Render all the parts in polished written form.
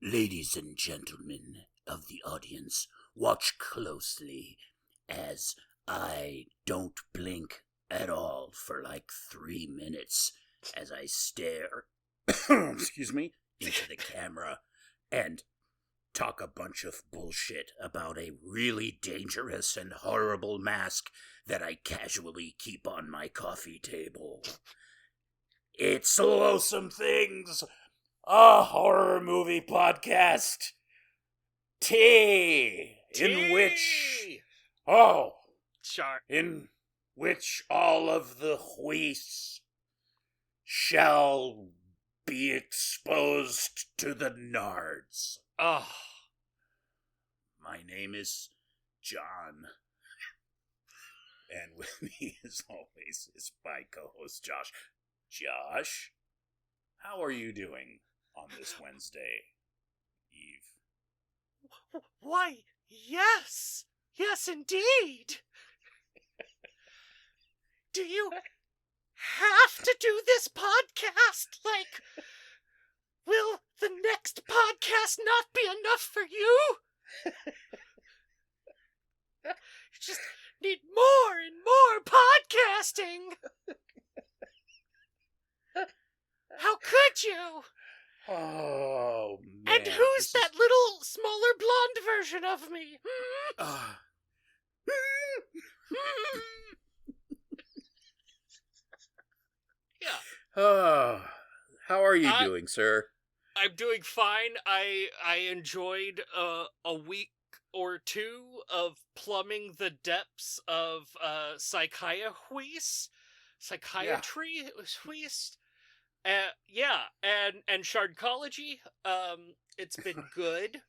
Ladies and gentlemen of the audience, watch closely as I don't blink at all for like 3 minutes as I stare, excuse me, into the camera and talk a bunch of bullshit about a really dangerous and horrible mask that I casually keep on my coffee table. It's Loathsome Things, a horror movie podcast. In which all of the wheats shall be exposed to the nards. My name is John, and with me, as always, is my co-host Josh. Josh, how are you doing on this Wednesday Eve? Why, yes! Yes, indeed! Do you have to do this podcast? Like, will the next podcast not be enough for you? You just need more and more podcasting! How could you? Oh, man. And who's that little, smaller, blonde version of me? Yeah. How are you doing, sir? I'm doing fine. I enjoyed a week or two of plumbing the depths of psychiatry. It was wheezed. And shardcology. It's been good.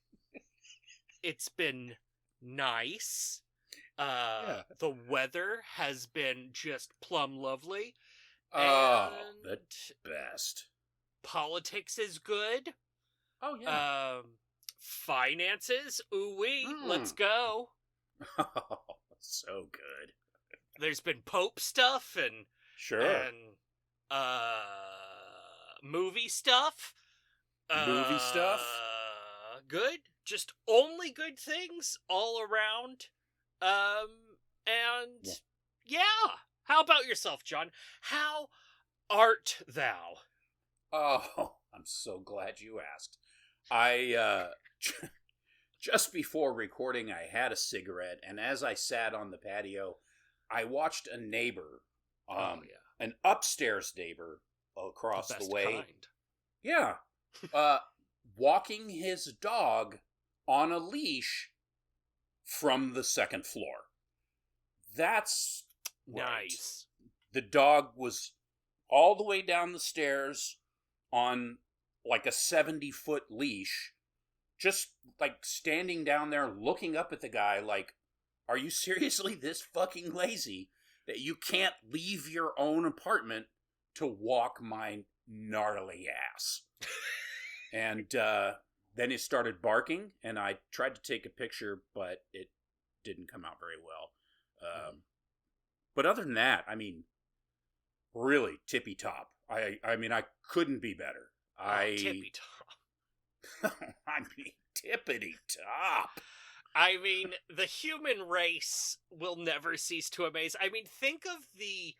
It's been nice. The weather has been just plumb lovely. Oh, the best. Politics is good. Oh, yeah. Finances, ooh-wee, let's go. Oh, so good. There's been Pope stuff and... Sure. And, movie stuff. Movie stuff? Good. Just only good things all around. And yeah. How about yourself, John? How art thou? Oh, I'm so glad you asked. I, just before recording, I had a cigarette, and as I sat on the patio, I watched a neighbor, an upstairs neighbor across the way. Kind. Yeah. Walking his dog on a leash from the second floor. That's right. Nice. The dog was all the way down the stairs on like a 70-foot leash, just like standing down there looking up at the guy like, are you seriously this fucking lazy that you can't leave your own apartment to walk my gnarly ass? And then it started barking, and I tried to take a picture, but it didn't come out very well. But other than that, I mean, really tippy top. I mean, I couldn't be better. Tippy top. I mean, tippity top. I mean, the human race will never cease to amaze. I mean, think of the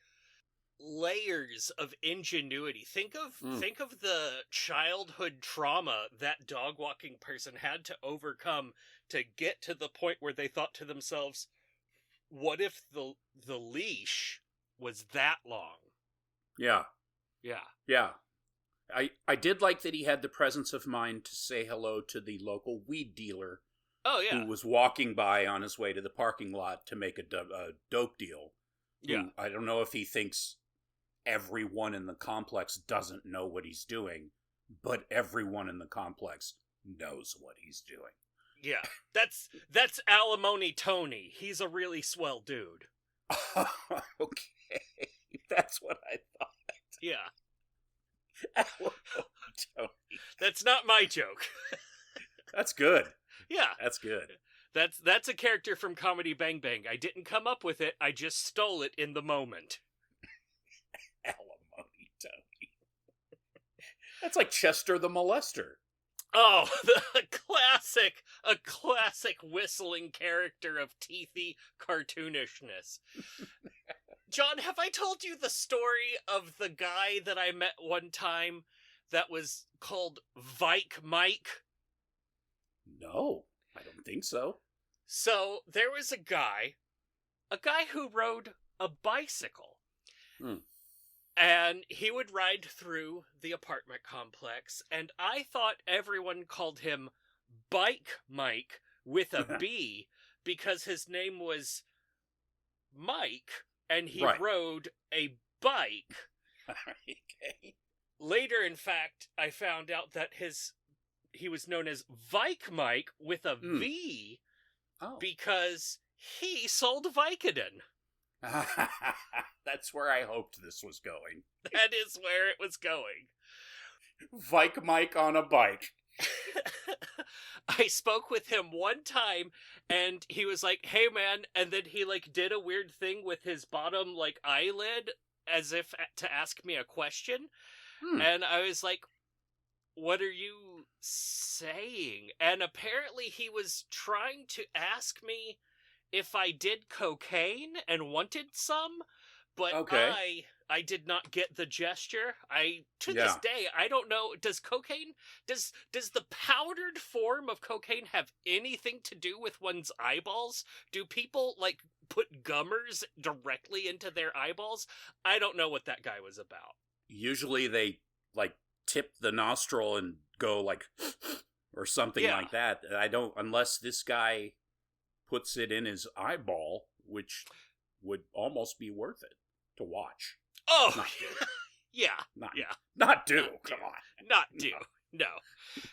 layers of ingenuity. Think of the childhood trauma that dog walking person had to overcome to get to the point where they thought to themselves, what if the leash was that long? Yeah. Yeah. Yeah. I did like that he had the presence of mind to say hello to the local weed dealer. Oh, yeah. Who was walking by on his way to the parking lot to make a dope deal. Yeah. I don't know if he thinks everyone in the complex doesn't know what he's doing, but everyone in the complex knows what he's doing. Yeah. That's Alimony Tony. He's a really swell dude. Okay. That's what I thought. Yeah. Alimony Tony. That's not my joke. That's good. Yeah. That's good. That's a character from Comedy Bang Bang. I didn't come up with it, I just stole it in the moment. Alimony Tony. That's like Chester the Molester. Oh, a classic whistling character of teethy cartoonishness. John, have I told you the story of the guy that I met one time that was called Vike Mike? No, I don't think so. So, there was a guy who rode a bicycle. And he would ride through the apartment complex, and I thought everyone called him Bike Mike with a B because his name was Mike, and he rode a bike. Okay. Later, in fact, I found out that he was known as Vike Mike with a V because he sold Vicodin. That's where I hoped this was going. That is where it was going. Vike Mike on a bike. I spoke with him one time, and he was like, "Hey, man," and then he, like, did a weird thing with his bottom, like, eyelid, as if to ask me a question, and I was like, "What are you saying?" And apparently he was trying to ask me if I did cocaine and wanted some, but I did not get the gesture. To this day, I don't know, does the powdered form of cocaine have anything to do with one's eyeballs? Do people, like, put gummers directly into their eyeballs? I don't know what that guy was about. Usually they, like, tip the nostril and go, like, or something like that. I don't, unless this guy puts it in his eyeball, which would almost be worth it to watch. Oh, not do. Not do. Not Come do. on, not do. No.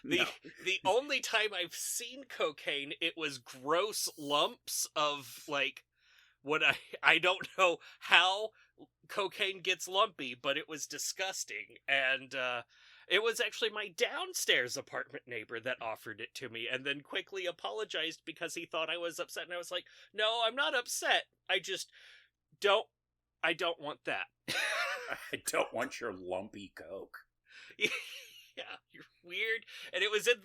The only time I've seen cocaine, it was gross lumps of, like, what I don't know how cocaine gets lumpy, but it was disgusting, and it was actually my downstairs apartment neighbor that offered it to me, and then quickly apologized because he thought I was upset, and I was like, "No, I'm not upset. I don't want that." I don't want your lumpy coke. Yeah, you're weird. And it was in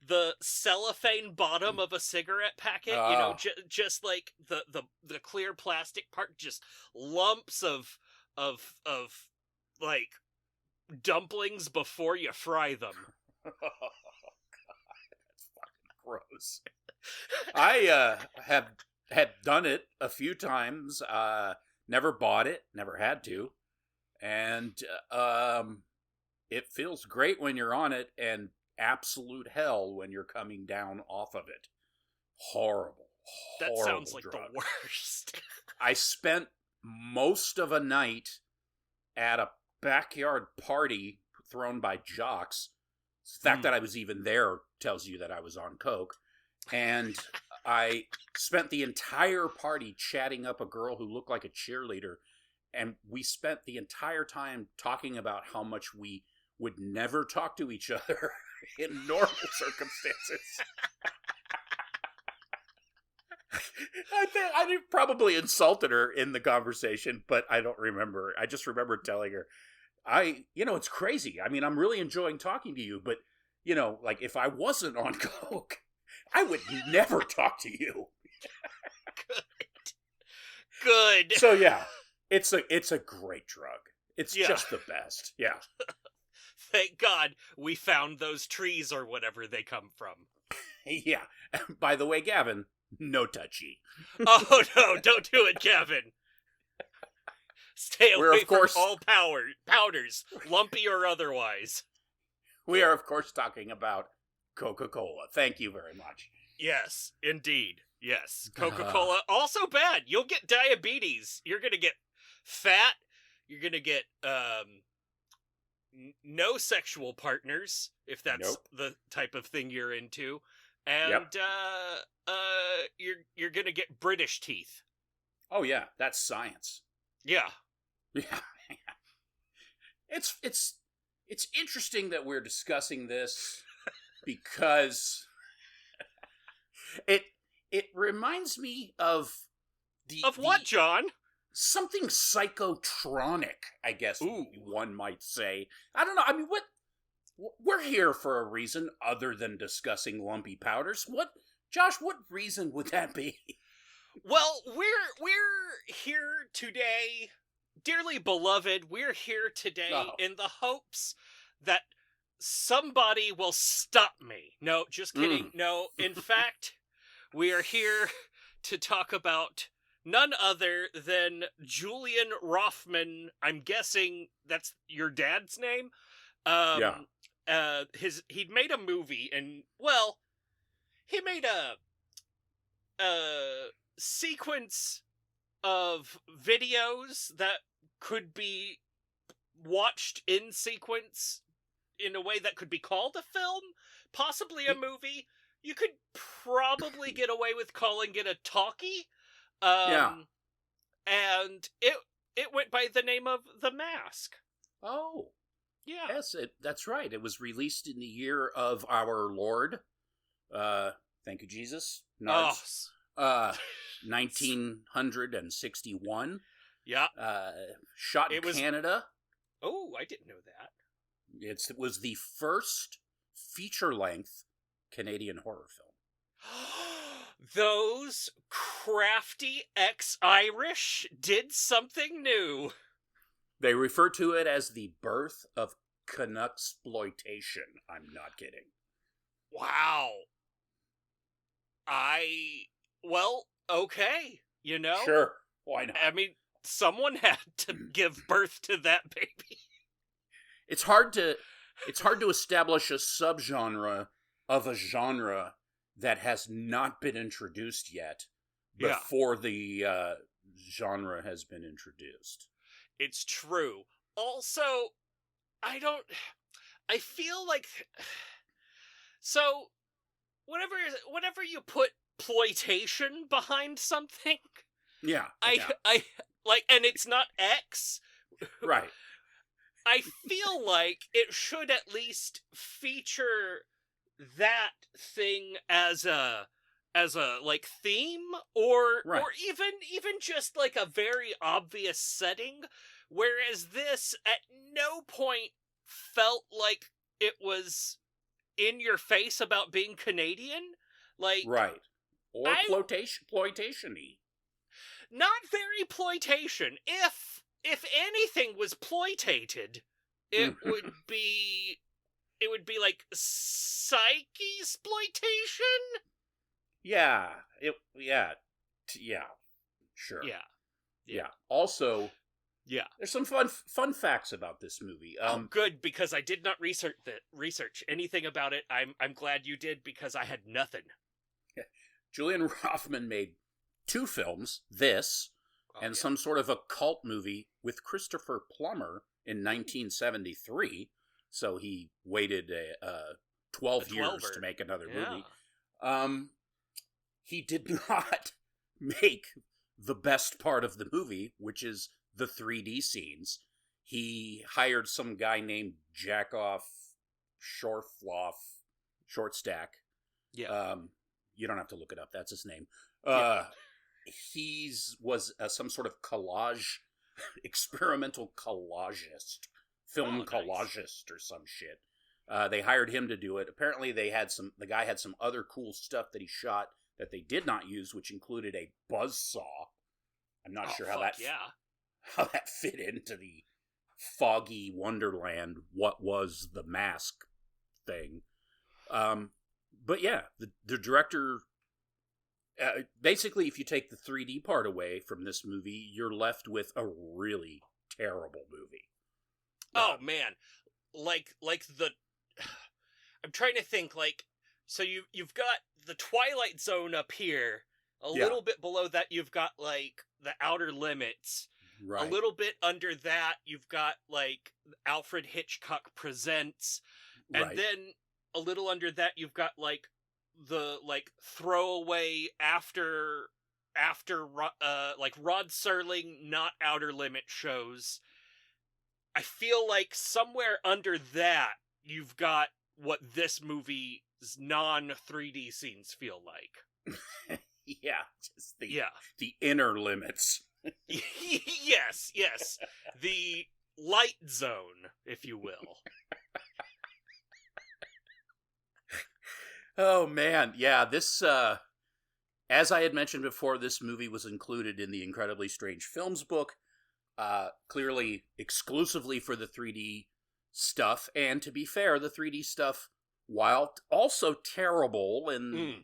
the cellophane bottom of a cigarette packet, just like the clear plastic part, just lumps of like dumplings before you fry them. Oh, God, that's fucking gross. I had done it a few times. Never bought it, never had to, and it feels great when you're on it, and absolute hell when you're coming down off of it. Horrible. That sounds like drug. The worst. I spent most of a night at a backyard party thrown by jocks. The fact that I was even there tells you that I was on coke. And I spent the entire party chatting up a girl who looked like a cheerleader. And we spent the entire time talking about how much we would never talk to each other in normal circumstances. I probably insulted her in the conversation, but I don't remember. I just remember telling her, it's crazy. I mean, I'm really enjoying talking to you, but, like, if I wasn't on coke, I would never talk to you. Good. So, yeah, it's a great drug. It's just the best. Yeah. Thank God we found those trees or whatever they come from. Yeah. By the way, Gavin, no touchy. Oh, no, don't do it, Gavin. Stay away from all powders, lumpy or otherwise. We are, of course, talking about Coca-Cola. Thank you very much. Yes, indeed. Yes. Coca-Cola, also bad. You'll get diabetes. You're going to get fat. You're going to get no sexual partners, if that's the type of thing you're into. And you're going to get British teeth. Oh, yeah. That's science. Yeah. Yeah. It's interesting that we're discussing this because it reminds me of what, John? Something psychotronic, I guess one might say. I don't know. I mean, we're here for a reason other than discussing lumpy powders. Josh, what reason would that be? Well, we're here today, dearly beloved, we're here today in the hopes that somebody will stop me. No, just kidding. No, in fact, we are here to talk about none other than Julian Roffman. I'm guessing that's your dad's name. Yeah. He'd made a movie, and, well, he made a sequence of videos that could be watched in sequence in a way that could be called a film, possibly a movie. You could probably get away with calling it a talkie. Yeah. And it went by the name of The Mask. Oh. Yeah. Yes, that's right. It was released in the year of our Lord. Thank you, Jesus. Nards. 1961. Yeah. Shot in Canada. Oh, I didn't know that. It was the first feature-length Canadian horror film. Those crafty ex-Irish did something new. They refer to it as the birth of Canucksploitation. I'm not kidding. Wow. Well, okay, you know? Sure, why not? I mean, someone had to give birth to that baby. It's hard to establish a subgenre of a genre that has not been introduced yet before the genre has been introduced. It's true. Also, I feel like, so whenever you put ploitation behind something, I like, and it's not X, right? I feel like it should at least feature that thing as a like theme, or even just like a very obvious setting, whereas this at no point felt like it was in your face about being Canadian, like or ploitation-y. Not very ploitation. If anything was ploitated, it would be like psyche-sploitation? Sure. Yeah. Also, there's some fun facts about this movie. Good, because I did not research anything about it. I'm glad you did, because I had nothing. Julian Roffman made 2 films, this, and some sort of a cult movie with Christopher Plummer in 1973. So he waited 12 years to make another movie. He did not make the best part of the movie, which is the 3D scenes. He hired some guy named Jackoff Shortstack. Yeah. You don't have to look it up. That's his name. He was some sort of experimental collagist, film collagist or some shit. They hired him to do it. Apparently the guy had some other cool stuff that he shot that they did not use, which included a buzzsaw. I'm not sure how that fit into the foggy wonderland, what was the Mask thing. But yeah, the director, basically, if you take the 3D part away from this movie, you're left with a really terrible movie. Oh man, like I'm trying to think, like, so you've got the Twilight Zone up here, a little bit below that you've got like the Outer Limits. Right. A little bit under that you've got like Alfred Hitchcock Presents, and then a little under that you've got like the like throwaway after like Rod Serling not Outer Limit shows. I feel like somewhere under that you've got what this movie's non-3D scenes feel like. Just the inner limits. Yes. The light zone, if you will. Oh man, yeah. This, as I had mentioned before, this movie was included in the Incredibly Strange Films book. Clearly exclusively for the 3D stuff. And to be fair, the 3D stuff, while also terrible in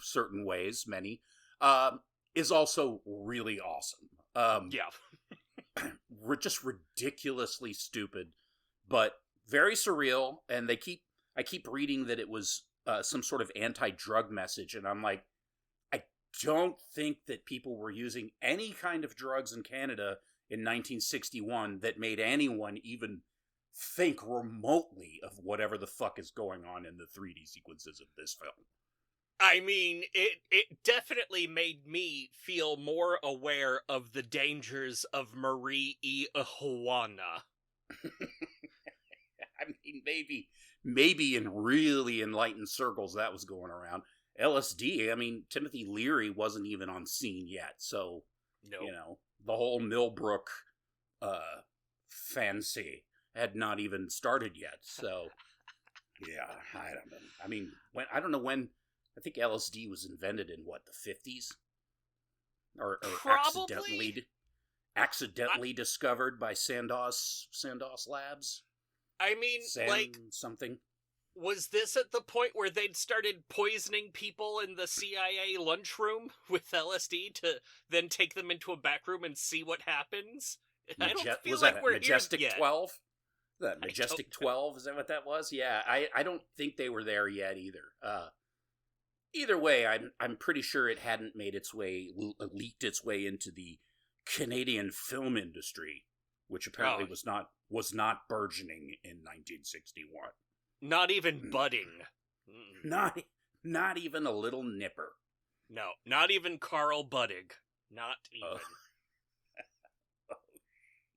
certain ways, many, is also really awesome. Yeah. Just ridiculously stupid, but very surreal. And I keep reading that it was some sort of anti-drug message, and I'm like, I don't think that people were using any kind of drugs in Canada in 1961 that made anyone even think remotely of whatever the fuck is going on in the 3D sequences of this film. I mean, it definitely made me feel more aware of the dangers of Marie E. Juana. I mean, maybe in really enlightened circles that was going around. LSD, I mean, Timothy Leary wasn't even on scene yet, so, Nope. You know, the whole Millbrook fancy had not even started yet, so, yeah, I don't know. I mean, I think LSD was invented in, what, the 50s? Or Probably. accidentally discovered by Sandoz Labs? I mean, Something. Was this at the point where they'd started poisoning people in the CIA lunchroom with LSD to then take them into a back room and see what happens? I don't feel was like that we're Majestic here yet. 12? That Majestic 12, is that what that was? Yeah, I don't think they were there yet either. Either way, I'm pretty sure it hadn't made its way, leaked its way into the Canadian film industry, which apparently was not burgeoning in 1961. Not even budding. Not even a little nipper. No, not even Carl Buddig. Not even. Oh,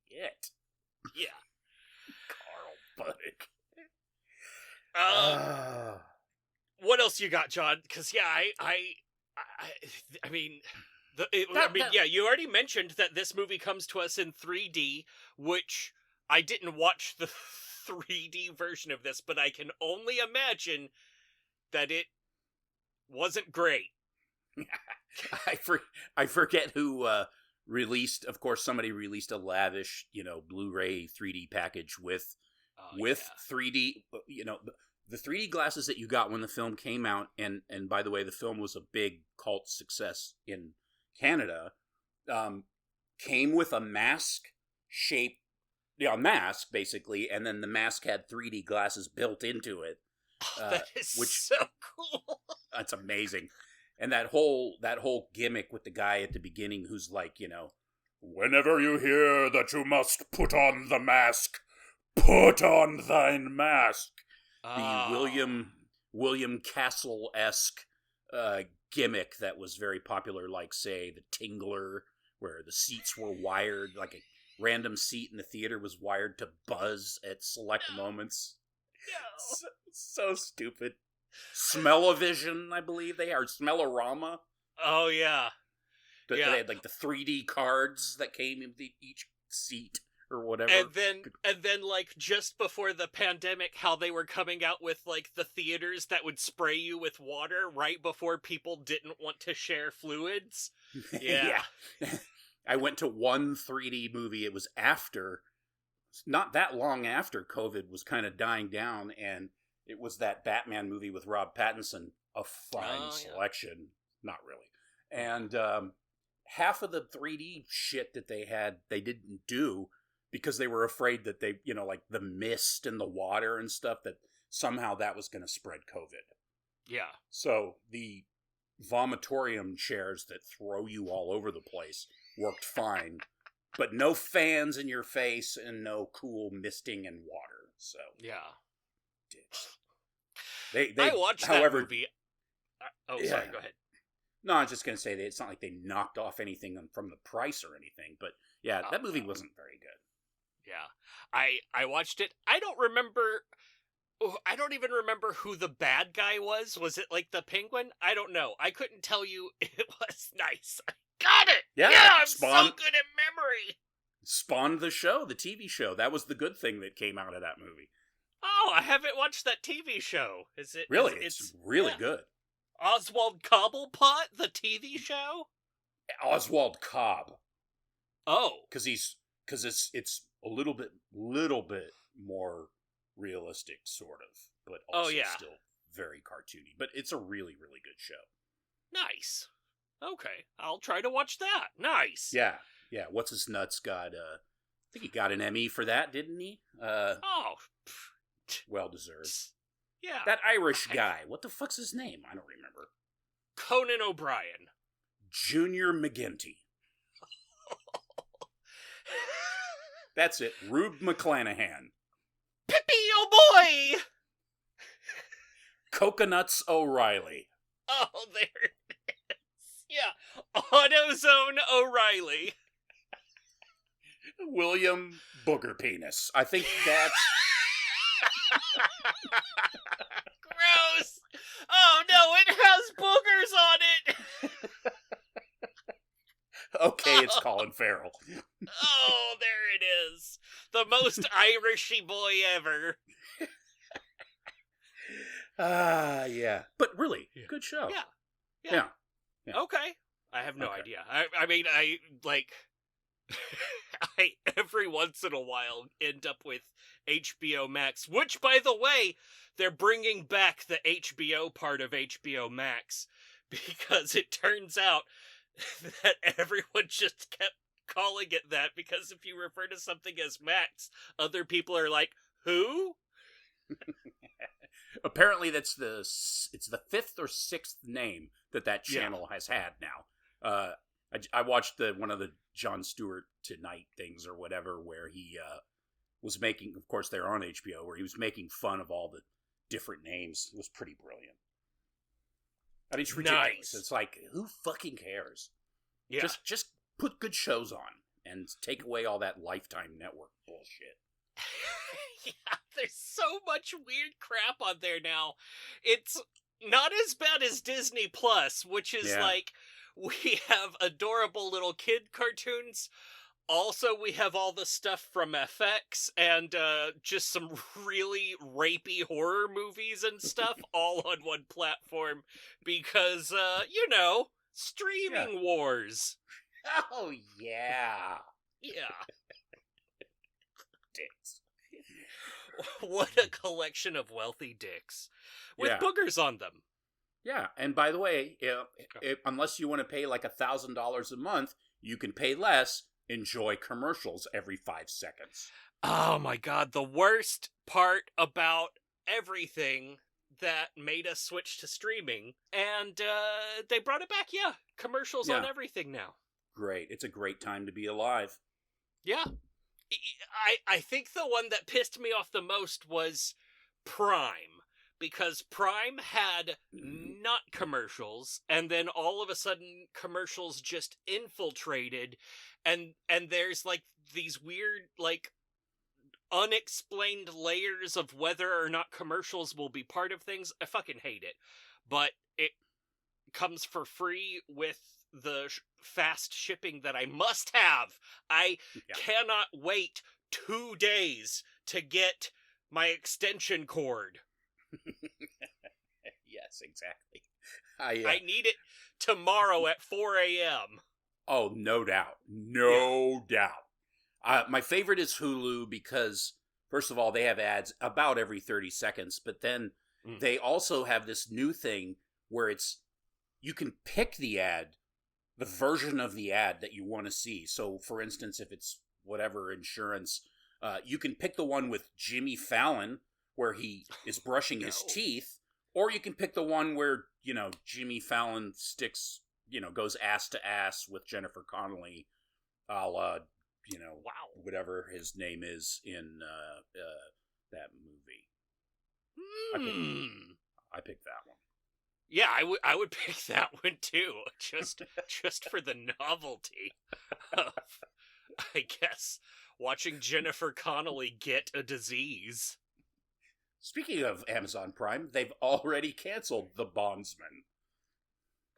shit. Yeah. Carl Buddig. What else you got, John? Because I mean, you already mentioned that this movie comes to us in 3D, which I didn't watch the 3D version of this, but I can only imagine that it wasn't great. I forget who released. Of course, somebody released a lavish, Blu-ray 3D package with 3D. The 3D glasses that you got when the film came out, and by the way, the film was a big cult success in Canada. Came with a mask basically, and then the mask had 3D glasses built into it. That is so cool. That's amazing. And that whole gimmick with the guy at the beginning who's like, whenever you hear that you must put on the mask, put on thine mask. The William Castle-esque gimmick that was very popular, like, say, The Tingler, where the seats were wired, like a random seat in the theater was wired to buzz at select moments. No. So stupid. Smell-o-vision, I believe they are. Smell-o-rama. Oh, yeah. They had, like, the 3D cards that came in each seat. Or whatever. And then like just before the pandemic, how they were coming out with like the theaters that would spray you with water right before people didn't want to share fluids. Yeah. I went to one 3D movie. It was not that long after COVID was kind of dying down, and it was that Batman movie with Rob Pattinson. A fine selection. Not really. And half of the 3D shit that they had, they didn't do because they were afraid that they, like the mist and the water and stuff, that somehow that was going to spread COVID. Yeah. So the vomitorium chairs that throw you all over the place worked fine, but no fans in your face and no cool misting and water. So yeah. I watched that movie. Sorry, go ahead. No, I was just going to say that it's not like they knocked off anything from the price or anything, but yeah, that movie wasn't very good. Yeah. I watched it. I don't even remember who the bad guy was. Was it like the penguin? I don't know. I couldn't tell you. It was nice. I got it! Yeah, I'm so good at memory! Spawned the show, the TV show. That was the good thing that came out of that movie. Oh, I haven't watched that TV show. Is it Really, is- it's really good. Oswald Cobblepot, the TV show? Oswald Cobb, Oh. because it's a little bit more realistic, sort of, but also still very cartoony. But it's a really, really good show. Nice. Okay, I'll try to watch that. Nice. Yeah. What's his nuts got? I think he got an Emmy for that, didn't he? Oh. Well deserved. Yeah. That Irish guy. What the fuck's his name? I don't remember. Conan O'Brien. Junior McGinty. That's it. Rube McClanahan. Pippi, oh boy! Coconuts O'Reilly. Oh, there it is. Yeah. AutoZone O'Reilly. William Booger Penis. I think that's... Gross! Oh no, it has boogers on it! Okay, it's Colin Farrell. Oh, there it is. The most Irishy boy ever. Yeah. But really, good show. Yeah. Yeah. Okay. I have no Okay. idea. I mean, I every once in a while end up with HBO Max, which, by the way, they're bringing back the HBO part of HBO Max, because it turns out that everyone just kept calling it that, because if you refer to something as Max, other people are like, who? Apparently it's the fifth or sixth name that channel has had now. I watched one of the Jon Stewart Tonight things or whatever, where he was making, of course they're on HBO, where he was making fun of all the different names. It was pretty brilliant. I mean, it's ridiculous. Nice. It's like, who fucking cares? Yeah. Just put good shows on and take away all that Lifetime Network bullshit. Yeah, there's so much weird crap on there now. It's not as bad as Disney Plus, which is like, we have adorable little kid cartoons. Also, we have all the stuff from FX and just some really rapey horror movies and stuff all on one platform because, streaming wars. Oh, yeah. Yeah. Dicks. What a collection of wealthy dicks with boogers on them. Yeah, and by the way, unless you want to pay like $1,000 a month, you can pay less. Enjoy commercials every 5 seconds. Oh my god, the worst part about everything that made us switch to streaming, and they brought it back, commercials on everything now. Great, it's a great time to be alive. Yeah. I think the one that pissed me off the most was Prime, because Prime had not commercials, and then all of a sudden commercials just infiltrated, and there's like these weird, like, unexplained layers of whether or not commercials will be part of things. I fucking hate it. But it comes for free with the fast shipping that I must have. I cannot wait 2 days to get my extension cord. Yes, exactly. I need it tomorrow at 4 a.m. Oh, no doubt. No doubt. My favorite is Hulu because, first of all, they have ads about every 30 seconds, but then they also have this new thing where you can pick the version of the ad that you want to see. So, for instance, if it's whatever insurance, you can pick the one with Jimmy Fallon where he is brushing his teeth, or you can pick the one where, Jimmy Fallon goes ass to ass with Jennifer Connelly, a la, whatever his name is in that movie. I picked that one. Yeah, I would pick that one too, just for the novelty of, I guess, watching Jennifer Connelly get a disease. Speaking of Amazon Prime, they've already canceled The Bondsman.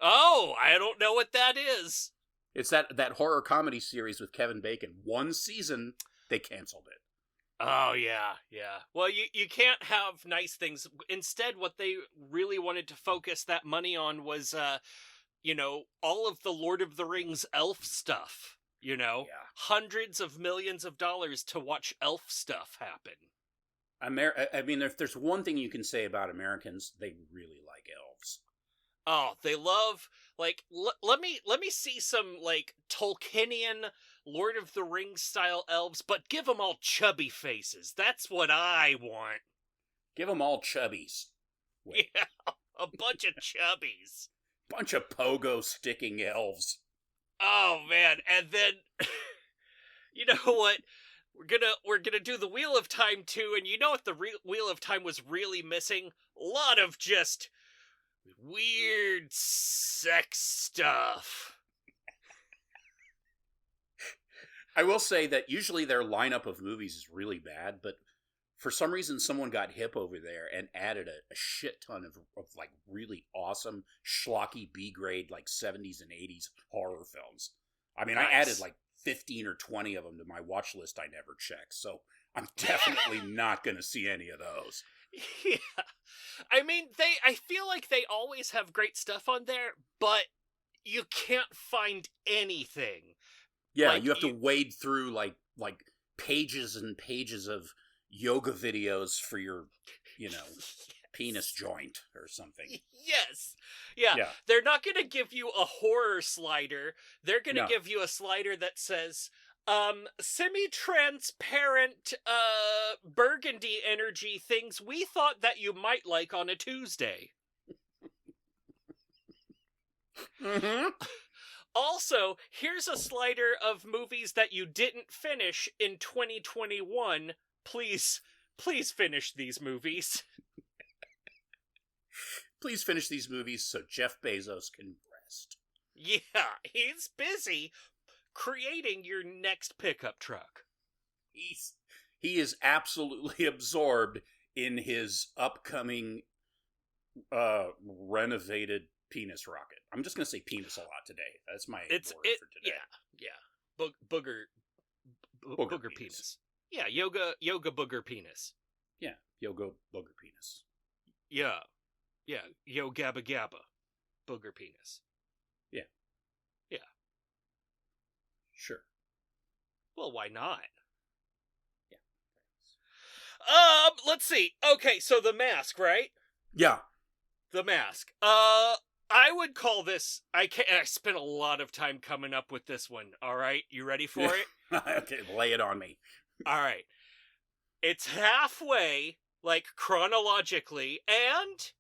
Oh, I don't know what that is. It's that horror comedy series with Kevin Bacon. 1 season, they canceled it. Oh, yeah, yeah. Well, you can't have nice things. Instead, what they really wanted to focus that money on was, all of the Lord of the Rings elf stuff. Yeah. Hundreds of millions of dollars to watch elf stuff happen. I mean, if there's one thing you can say about Americans, they really like elves. Oh, they love, like, let me see some, like, Tolkienian Lord of the Rings style elves, but give them all chubby faces. That's what I want. Give them all chubbies. Wait. Yeah, a bunch of chubbies. Bunch of pogo sticking elves. Oh man, and then you know what? We're gonna do the Wheel of Time too, and you know what the Wheel of Time was really missing? A lot of just weird sex stuff. I will say that usually their lineup of movies is really bad, but for some reason someone got hip over there and added a shit ton of like really awesome schlocky B-grade like 70s and 80s horror films. I mean, nice. I added like 15 or 20 of them to my watch list I never checked, so I'm definitely not going to see any of those. Yeah. I mean, I feel like they always have great stuff on there, but you can't find anything. Yeah, like, you have to wade through like pages and pages of yoga videos for your, yes. Penis joint or something. Yes. Yeah. They're not going to give you a horror slider. They're going to give you a slider that says, semi-transparent, burgundy energy things we thought that you might like on a Tuesday. Mm-hmm. Also, here's a slider of movies that you didn't finish in 2021. Please finish these movies. Please finish these movies so Jeff Bezos can rest. Yeah, he's busy creating your next pickup truck. He is absolutely absorbed in his upcoming renovated penis rocket. I'm just going to say penis a lot today. That's my word for today. Yeah. Booger penis. Yeah, yoga booger penis. Yeah, yoga booger penis. Yeah. Yeah, yo gabba gabba. Booger penis. Yeah. Yeah. Sure. Well, why not? Yeah. Let's see. Okay, so The Mask, right? Yeah. The Mask. I would call this, I spent a lot of time coming up with this one, alright? You ready for it? Okay, lay it on me. Alright. It's halfway, like, chronologically, and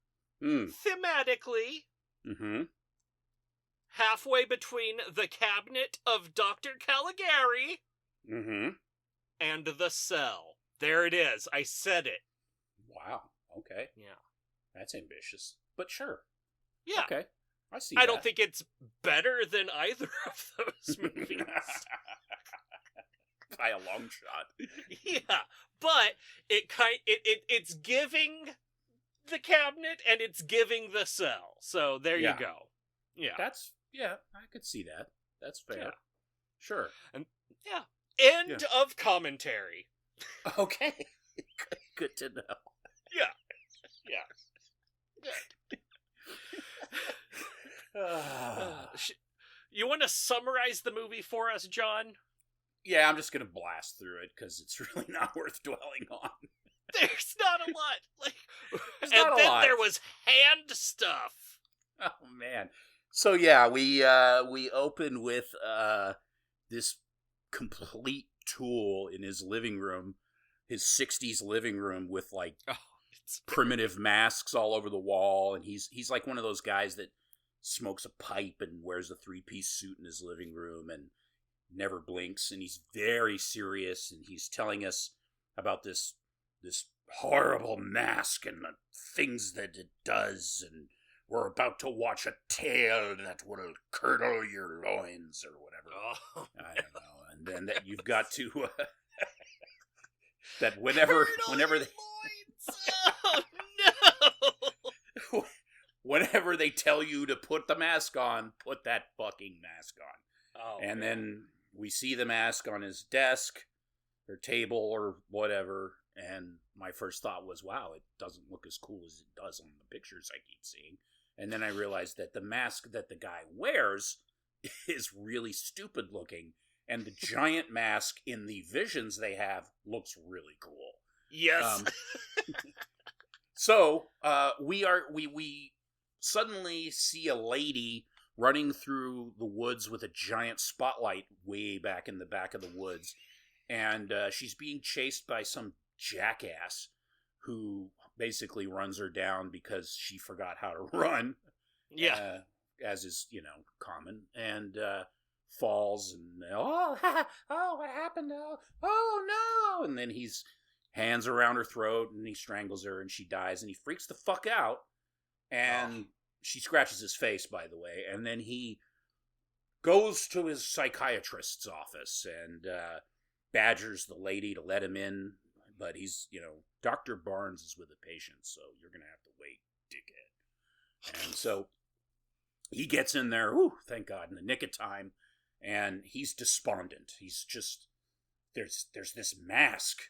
thematically, halfway between The Cabinet of Dr. Caligari and The Cell. There it is. I said it. Wow. Okay. Yeah. That's ambitious. But sure. Yeah. Okay. I see I don't think it's better than either of those movies. By a long shot. Yeah. But it's giving The Cabinet and it's giving The Cell. So there you go. Yeah. I could see that. That's fair. Yeah. Sure. And end of commentary. Okay. Good to know. Yeah. Good. You want to summarize the movie for us, John? Yeah, I'm just going to blast through it because it's really not worth dwelling on. There's not a lot. There's not a lot. There was hand stuff. Oh, man. So, yeah, we open with this complete tool in his living room, his 60s living room with, like, primitive masks all over the wall. And he's like one of those guys that smokes a pipe and wears a 3-piece suit in his living room and never blinks. And he's very serious. And he's telling us about this horrible mask and the things that it does. And we're about to watch a tale that will curdle your loins or whatever. Oh, I don't know. And then that you've got to... that whenever they... Oh, no! Whenever they tell you to put the mask on, put that fucking mask on. Oh, and then we see the mask on his desk, her table or whatever, and my first thought was, wow, it doesn't look as cool as it does on the pictures I keep seeing. And then I realized that the mask that the guy wears is really stupid looking, and the giant mask in the visions they have looks really cool. Yes. So we suddenly see a lady running through the woods with a giant spotlight way back in the back of the woods, and she's being chased by some jackass who basically runs her down because she forgot how to run. Yeah. As is, common, and falls, and oh, what happened? Oh no! And then he's hands around her throat, and he strangles her, and she dies, and he freaks the fuck out, and she scratches his face, by the way, and then he goes to his psychiatrist's office and badgers the lady to let him in, but he's, Dr. Barnes is with a patient, so you're gonna have to wait, dickhead. And so he gets in there, thank God, in the nick of time, and he's despondent. He's just, there's this mask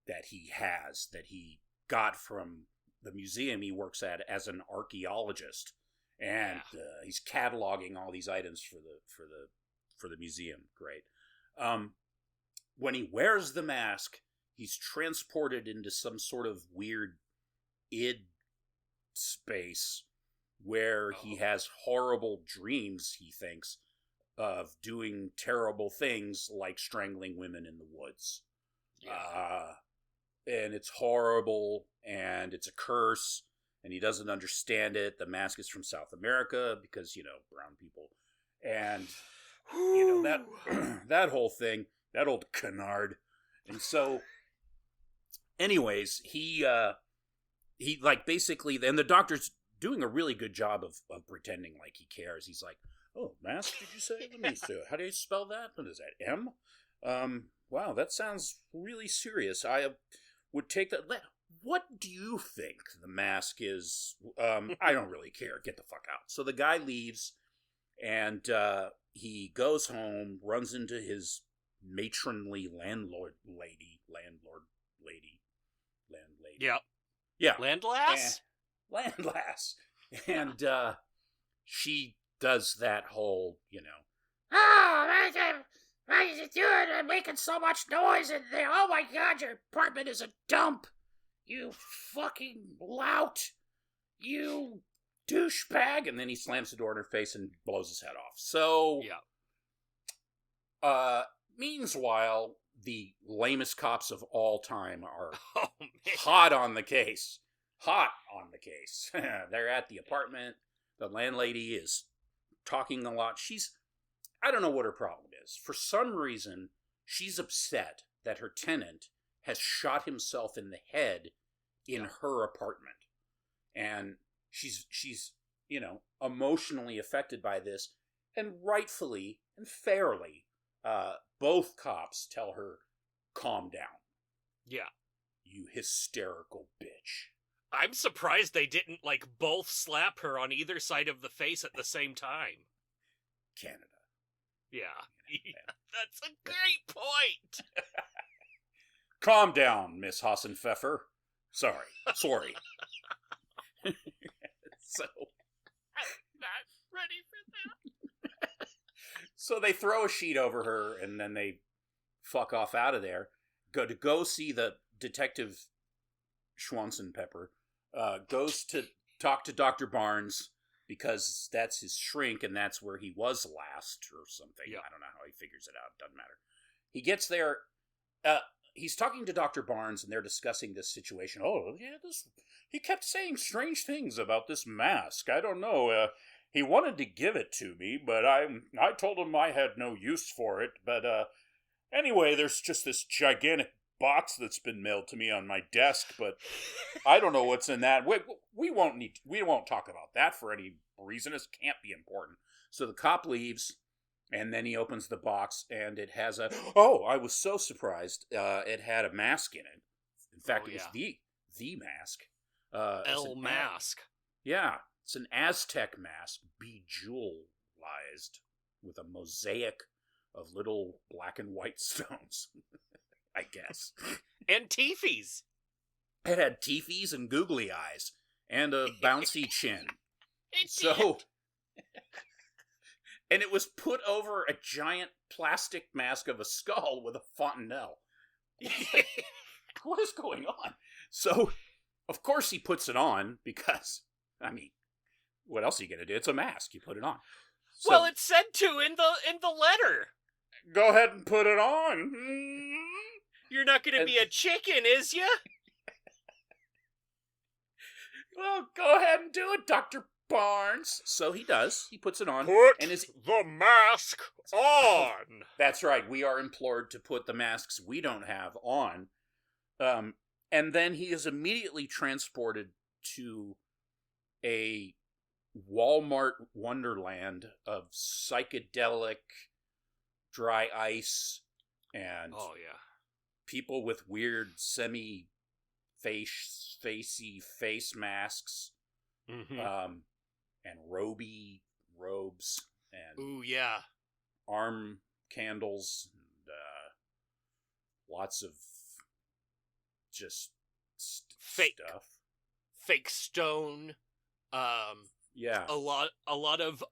that he has, that he got from the museum he works at as an archaeologist, and he's cataloging all these items for the museum. Great. When he wears the mask, he's transported into some sort of weird id space where he has horrible dreams, he thinks, of doing terrible things like strangling women in the woods. And it's horrible, and it's a curse, and he doesn't understand it. The mask is from South America because, brown people. And, that whole thing, that old canard. And so, anyways, he basically, and the doctor's doing a really good job of pretending like he cares. He's like, oh, mask, did you say? Let me see. How do you spell that? What is that? M? Wow, that sounds really serious. I would take that. What do you think the mask is? I don't really care. Get the fuck out. So the guy leaves, and he goes home, runs into his matronly landlady. Yep. Yeah. Landlass? Landlass. And she does that whole, what are you doing? I'm making so much noise in there. Oh my God, your apartment is a dump. You fucking lout. You douchebag. And then he slams the door in her face and blows his head off. So, meanwhile, the lamest cops of all time are hot on the case. They're at the apartment. The landlady is talking a lot. I don't know what her problem is. For some reason, she's upset that her tenant has shot himself in the head in her apartment. And she's emotionally affected by this. And rightfully and fairly, both cops tell her, calm down. Yeah. You hysterical bitch. I'm surprised they didn't, both slap her on either side of the face at the same time. Canada. Yeah. That's a great point. Calm down, Miss Hassenpfeffer. Sorry. So. I'm not ready for that. So they throw a sheet over her, and then they fuck off out of there. Go see the detective Schwanzenpepper. Goes to talk to Dr. Barnes, because that's his shrink, and that's where he was last, or something. Yeah. I don't know how he figures it out. Doesn't matter. He gets there. He's talking to Dr. Barnes, and they're discussing this situation. Oh, yeah, he kept saying strange things about this mask. I don't know. He wanted to give it to me, but I told him I had no use for it. But anyway, there's just this gigantic box that's been mailed to me on my desk, but I don't know what's in that. We won't talk about that for any reason. It can't be important. So the cop leaves, and then he opens the box, and it has I was so surprised. It had a mask in it. In fact, it was the mask. Mask. Yeah, it's an Aztec mask, bejewelized with a mosaic of little black and white stones, I guess. And teefies. It had teefies and googly eyes and a bouncy chin. And it was put over a giant plastic mask of a skull with a fontanelle. What is going on? So, of course he puts it on because, I mean, what else are you going to do? It's a mask. You put it on. So, well, it's said to in the letter. Go ahead and put it on. You're not going to be a chicken, is you? Well, go ahead and do it, Dr. Barnes. So he does. He puts it on. Put the mask on. That's right. We are implored to put the masks we don't have on. And then he is immediately transported to a Walmart wonderland of psychedelic dry ice and people with weird facey face masks, and robes and arm candles and lots of just stuff. Fake stone. A lot of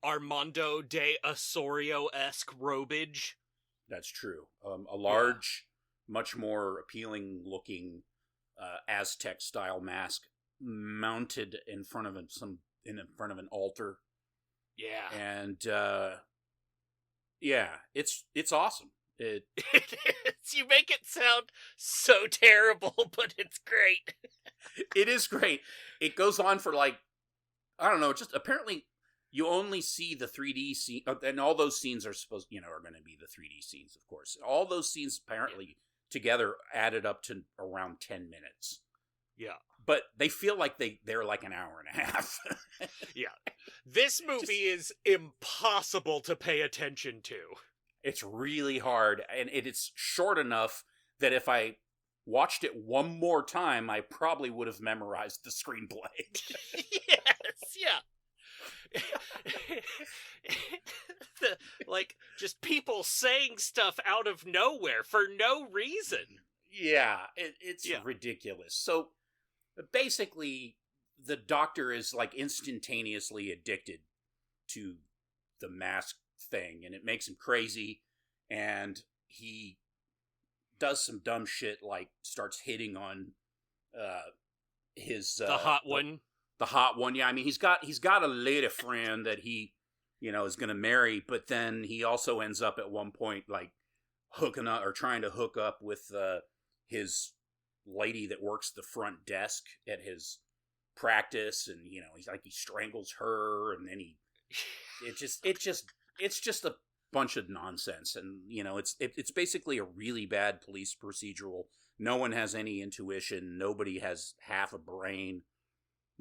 Armando de Osorio-esque robage. That's true. A large, much more appealing looking Aztec-style mask mounted in front of an altar. Yeah. And it's awesome. It is. You make it sound so terrible, but it's great. It is great. It goes on for like, I don't know, just apparently you only see the 3D scene, and all those scenes are supposed, are going to be the 3D scenes, of course. All those scenes apparently together added up to around 10 minutes. Yeah. But they feel like they're like an hour and a half. Yeah. This movie is impossible to pay attention to. It's really hard, and it's short enough that if I watched it one more time, I probably would have memorized the screenplay. Yes, yeah. Just people saying stuff out of nowhere for no reason. Yeah, it's ridiculous. So, basically, the doctor is, like, instantaneously addicted to the mask thing, and it makes him crazy, and he does some dumb shit, like starts hitting on his the hot one. The hot one, yeah. I mean, he's got a lady friend that he, is going to marry, but then he also ends up at one point like hooking up or trying to hook up with his lady that works the front desk at his practice, and he's like he strangles her, and then it's just a bunch of nonsense, and it's basically a really bad police procedural. No one has any intuition. Nobody has half a brain.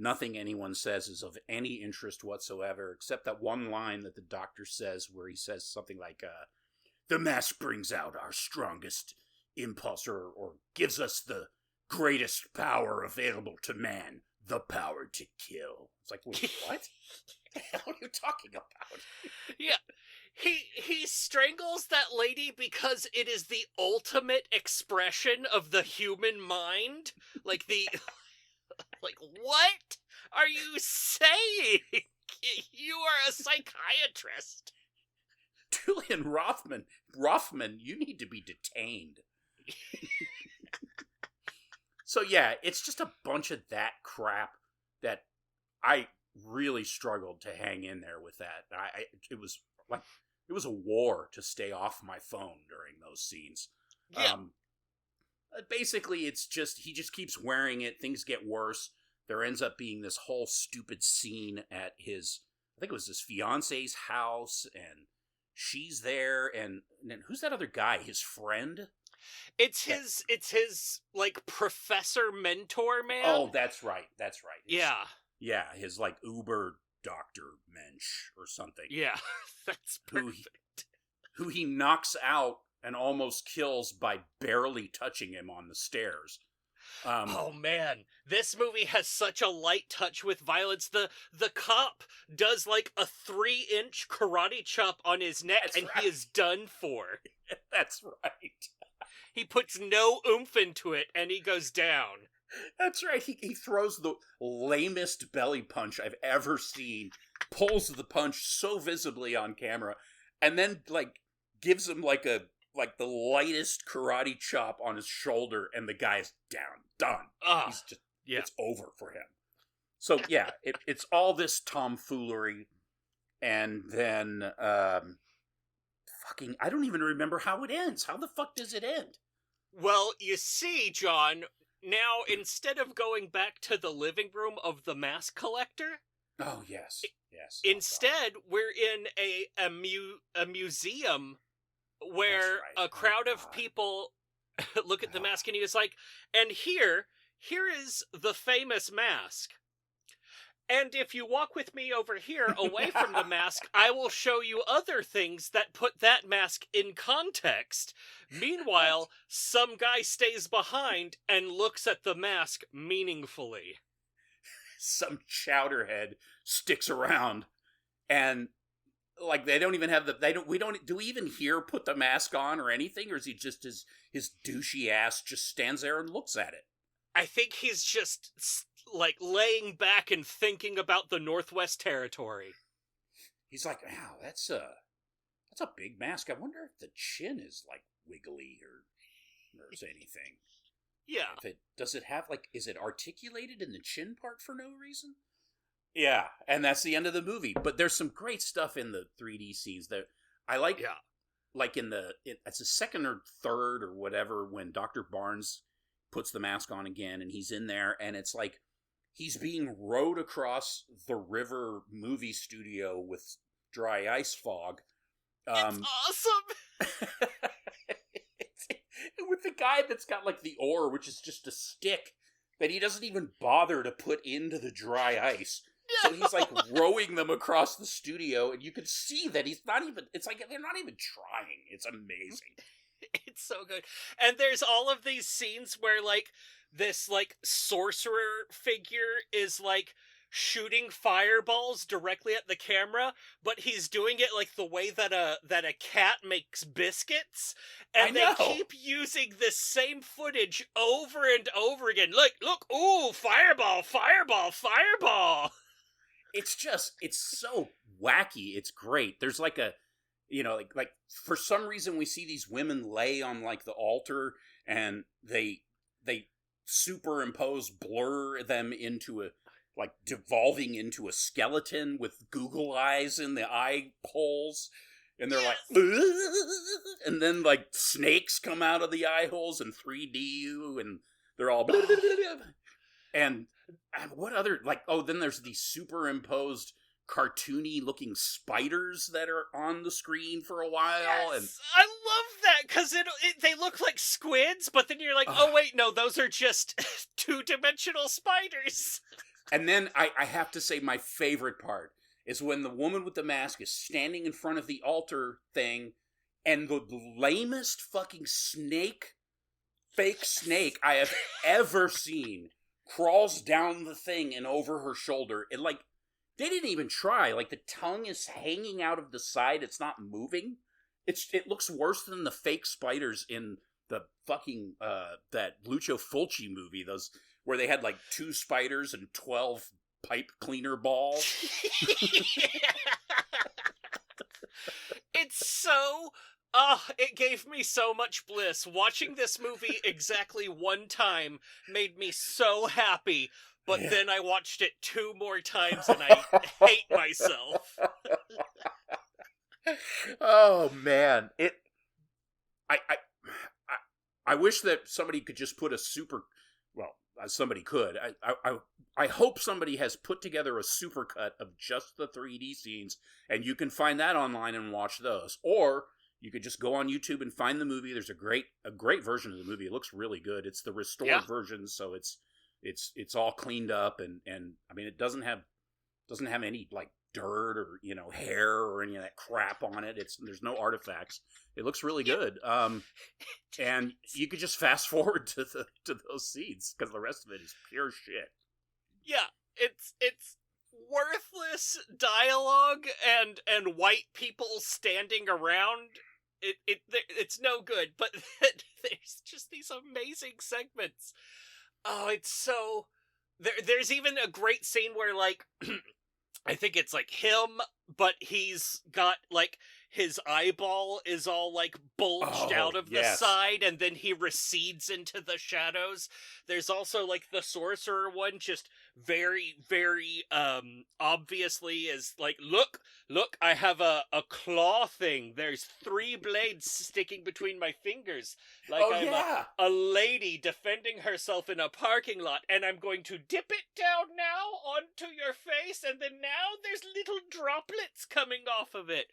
Nothing anyone says is of any interest whatsoever, except that one line that the doctor says, where he says something like, "The mask brings out our strongest impulse, or gives us the greatest power available to man, the power to kill." It's like, wait, what? What the hell are you talking about? Yeah. He strangles that lady because it is the ultimate expression of the human mind. Like what are you saying? You are a psychiatrist. Julian Roffman, you need to be detained. So yeah, it's just a bunch of that crap that I really struggled to hang in there with that. It was a war to stay off my phone during those scenes. Yeah. Basically, it's just, he just keeps wearing it. Things get worse. There ends up being this whole stupid scene at his, I think it was his fiance's house, and she's there, and then who's that other guy? His friend? It's his like professor mentor man. Oh, that's right. Yeah, his like Uber Dr. Mensch or something. Yeah, that's perfect. Who he knocks out and almost kills by barely touching him on the stairs. Oh man, this movie has such a light touch with violence. The cop does like a 3-inch karate chop on his neck, and he is done for. That's right. He puts no oomph into it, and he goes down. That's right. He throws the lamest belly punch I've ever seen, pulls the punch so visibly on camera, and then like gives him like the lightest karate chop on his shoulder, and the guy's down, done. He's just it's over for him. So yeah, it's all this tomfoolery, and then fucking I don't even remember how it ends. How the fuck does it end? Well, you see, John, now instead of going back to the living room of the mask collector, oh yes, yes. Instead, we're in a museum where a crowd of people look at the mask, and he was like, and here is the famous mask. And if you walk with me over here, away from the mask, I will show you other things that put that mask in context. Meanwhile, some guy stays behind and looks at the mask meaningfully. Some chowderhead sticks around, and like they don't even have do we even hear put the mask on or anything, or is he just his douchey ass just stands there and looks at it? I think he's just like laying back and thinking about the Northwest Territory. He's like, wow, that's a big mask. I wonder if the chin is like wiggly or anything. Yeah. Does it have like, is it articulated in the chin part for no reason? Yeah, and that's the end of the movie. But there's some great stuff in the 3D scenes that I like. Yeah. Like it's the second or third or whatever when Dr. Barnes puts the mask on again and he's in there, and it's like he's being rowed across the river movie studio with dry ice fog. It's awesome! With the guy that's got like the oar, which is just a stick that he doesn't even bother to put into the dry ice. So he's like rowing them across the studio, and you can see that he's not even, it's like they're not even trying. It's amazing. It's so good. And there's all of these scenes where like this like sorcerer figure is like shooting fireballs directly at the camera, but he's doing it like the way that a cat makes biscuits, and they keep using this same footage over and over again. Look, ooh, fireball, fireball, fireball. It's so wacky. It's great. There's like a, like for some reason we see these women lay on like the altar, and they superimpose, blur them into a, like devolving into a skeleton with Google eyes in the eye holes, and they're like, and then like snakes come out of the eye holes and 3D you, and they're all and what other, like, then there's these superimposed cartoony looking spiders that are on the screen for a while. Yes, and I love that, because they look like squids, but then you're like, oh wait, no, those are just two-dimensional spiders. And then I have to say my favorite part is when the woman with the mask is standing in front of the altar thing, and the lamest fucking fake snake I have ever seen crawls down the thing and over her shoulder. And like, they didn't even try. Like, the tongue is hanging out of the side. It's not moving. It looks worse than the fake spiders in the fucking, that Lucio Fulci movie, those, where they had like 2 spiders and 12 pipe cleaner balls. It's so, it gave me so much bliss. Watching this movie exactly one time made me so happy, but then I watched it 2 more times and I hate myself. Oh man, I wish that somebody could just put a somebody could. I hope somebody has put together a supercut of just the 3D scenes, and you can find that online and watch those. Or you could just go on YouTube and find the movie. There's a great version of the movie. It looks really good. It's the restored version, so it's all cleaned up, and I mean, it doesn't have doesn't have any like dirt or hair or any of that crap on it. There's no artifacts. It looks really good. And you could just fast forward to those scenes because the rest of it is pure shit. Yeah, it's worthless dialogue and white people standing around. It's no good, but there's just these amazing segments. Oh, it's so there's even a great scene where like I think it's like him, but he's got like his eyeball is all like bulged out of the side, and then he recedes into the shadows. There's also like the sorcerer one, just very, very obviously is like, look, I have a claw thing. There's 3 blades sticking between my fingers. Like a lady defending herself in a parking lot, and I'm going to dip it down now onto your face, and then now there's little droplets coming off of it.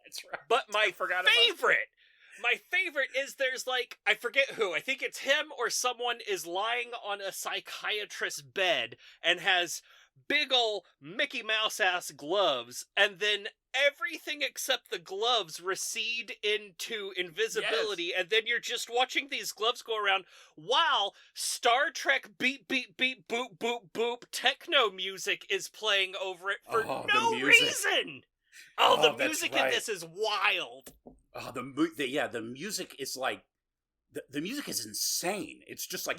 That's right. But my favorite is there's like, I forget who, I think it's him or someone is lying on a psychiatrist's bed and has big ol' Mickey Mouse ass gloves, and then everything except the gloves recede into invisibility, and then you're just watching these gloves go around while Star Trek beep beep beep boop boop boop techno music is playing over it for no reason. The music in this is wild. Oh, the music is like the music is insane. It's just like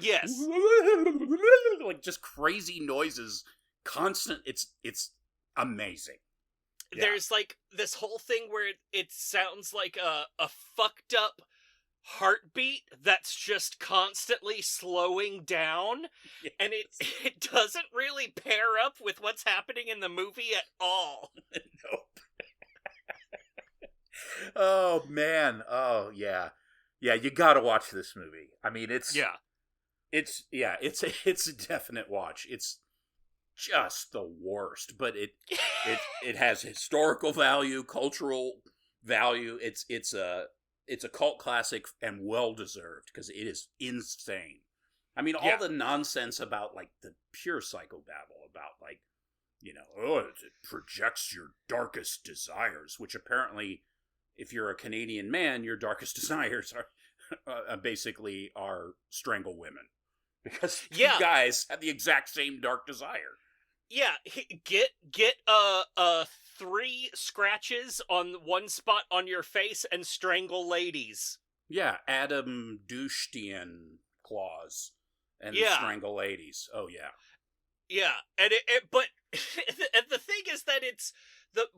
like just crazy noises, constant. It's amazing. Yeah. There's like this whole thing where it sounds like a fucked up heartbeat that's just constantly slowing down, and it doesn't really pair up with what's happening in the movie at all. Nope. Oh man. Oh yeah. Yeah, you gotta watch this movie. I mean, it's a definite watch. It's just the worst, but it has historical value, cultural value. It's a cult classic and well deserved because it is insane. I mean, all the nonsense about like the pure psychobabble about like, it projects your darkest desires, which apparently, if you're a Canadian man, your darkest desires are basically strangle women, because you guys have the exact same dark desire. Yeah, get 3 scratches on one spot on your face and strangle ladies. Yeah, Adam Douchetian claws and strangle ladies. Oh yeah. Yeah, and but and the thing is that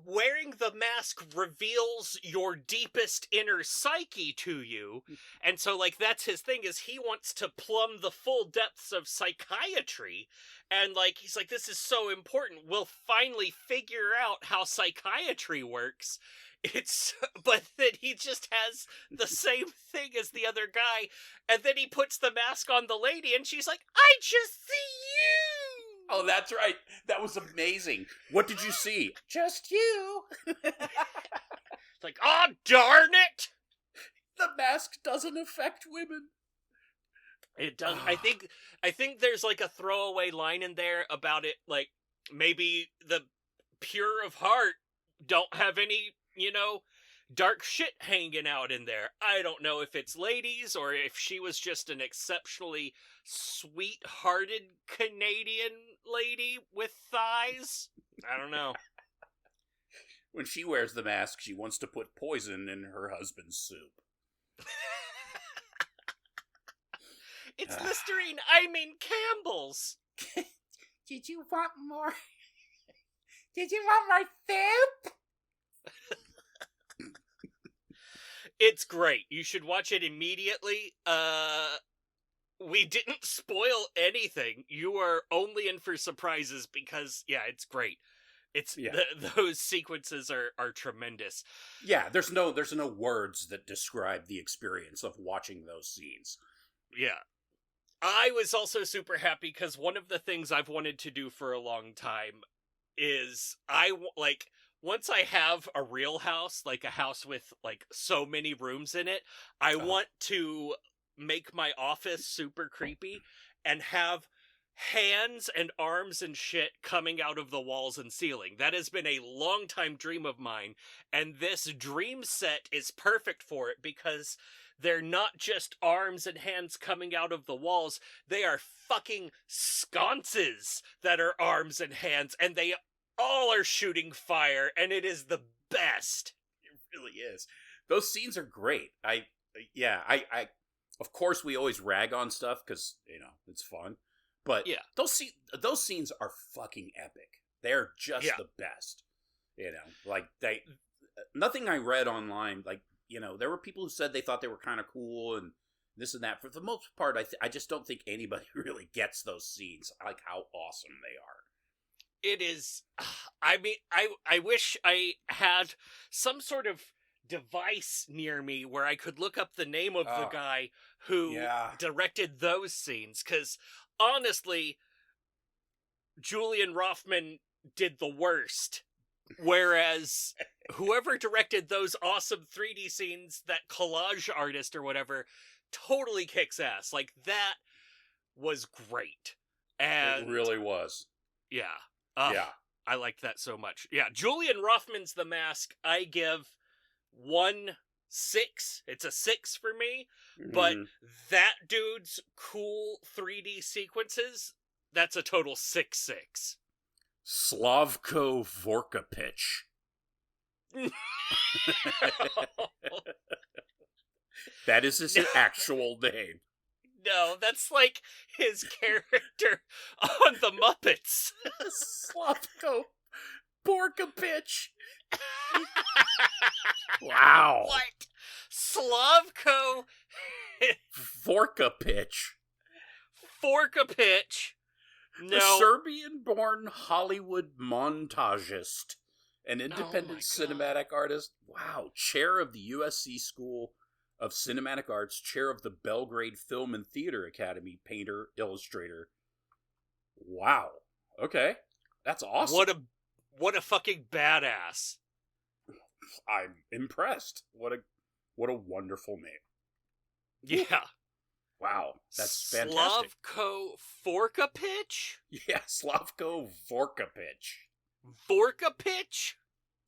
wearing the mask reveals your deepest inner psyche to you, and so like that's his thing, is he wants to plumb the full depths of psychiatry, and like he's like, this is so important, we'll finally figure out how psychiatry works. But then he just has the same thing as the other guy, and then he puts the mask on the lady, and she's like, I just see you! Oh, that's right. That was amazing. What did you see? Just you. It's like, oh, darn it! The mask doesn't affect women. It does. I think there's like a throwaway line in there about it, like maybe the pure of heart don't have any, dark shit hanging out in there. I don't know if it's ladies or if she was just an exceptionally sweet-hearted Canadian lady with thighs. I don't know. When she wears the mask, she wants to put poison in her husband's soup. It's Listerine. I mean Campbell's. Did you want more? Did you want my soup? It's great. You should watch it immediately. We didn't spoil anything. You are only in for surprises because, it's great. Those sequences are tremendous. Yeah, there's no words that describe the experience of watching those scenes. Yeah. I was also super happy because one of the things I've wanted to do for a long time is once I have a real house, like a house with like so many rooms in it, I want to make my office super creepy and have hands and arms and shit coming out of the walls and ceiling. That has been a long-time dream of mine, and this dream set is perfect for it because they're not just arms and hands coming out of the walls, they are fucking sconces that are arms and hands, and they all are shooting fire, and it is the best. It really is. Those scenes are great. I of course we always rag on stuff because, it's fun. But yeah, those scenes are fucking epic. They're just the best. Nothing I read online, there were people who said they thought they were kind of cool and this and that. For the most part, I just don't think anybody really gets those scenes, like how awesome they are. It is. I mean, I wish I had some sort of device near me where I could look up the name of the guy who directed those scenes, because honestly, Julian Roffman did the worst, whereas whoever directed those awesome 3D scenes, that collage artist or whatever, totally kicks ass. Like, that was great. And it really was. Yeah. I liked that so much. Yeah, Julian Roffman's The Mask, I give 1 6. It's a 6 for me. But that dude's cool 3D sequences, that's a total 6-6. Slavko Vorkapich. That is his actual name. No, that's like his character on the Muppets. Slavko Vorkapich. Wow. What? Slavko Vorkapich. Vorkapich. No. A Serbian-born Hollywood montagist, an independent cinematic artist. Wow. Chair of the USC School of Cinematic Arts, chair of the Belgrade Film and Theater Academy, painter, illustrator. Wow. Okay. That's awesome. What a fucking badass. I'm impressed. What a wonderful name. Yeah. Wow. That's fantastic. Slavko Vorkapich? Yeah, Slavko Vorkapich. Vorkapich?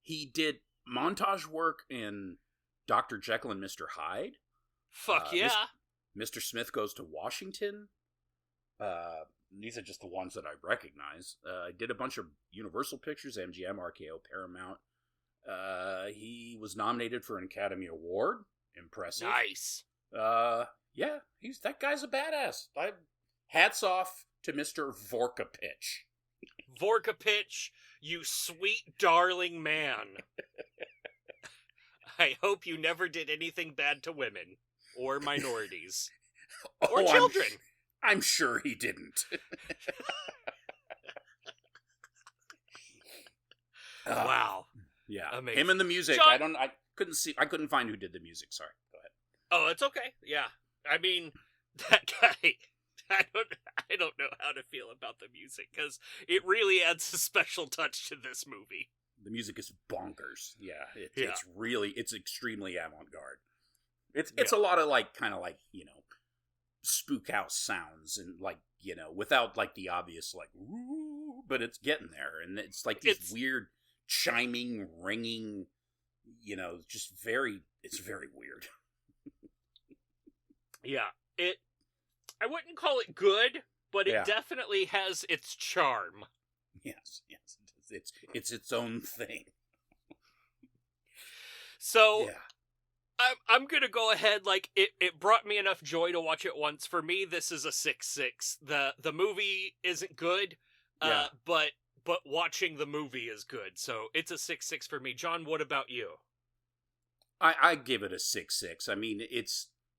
He did montage work in Dr. Jekyll and Mr. Hyde. Fuck yeah. Mr. Smith Goes to Washington. These are just the ones that I recognize. I did a bunch of Universal Pictures, MGM, RKO, Paramount. He was nominated for an Academy Award. Impressive. Nice. Yeah, that guy's a badass. Hats off to Mr. Vorkapich. Vorkapich, you sweet darling man. I hope you never did anything bad to women, or minorities, or children. I'm sure he didn't. Wow. Yeah. Amazing. Him and the music. John... I couldn't find who did the music. Sorry. Go ahead. Oh, it's okay. Yeah. I mean, that guy, I don't know how to feel about the music, because it really adds a special touch to this movie. The music is bonkers. Yeah. It's extremely avant-garde. It's a lot of kind of spook house sounds and without the obvious woo, but it's getting there, and it's these weird chiming, ringing, it's very weird. Yeah. I wouldn't call it good, but it definitely has its charm. Yes. It's its own thing. So, I'm gonna go ahead, it brought me enough joy to watch it once. For me, this is a 6-6. The movie isn't good, but watching the movie is good, so it's a 6-6 for me. John, what about you? I give it a 6-6. I mean,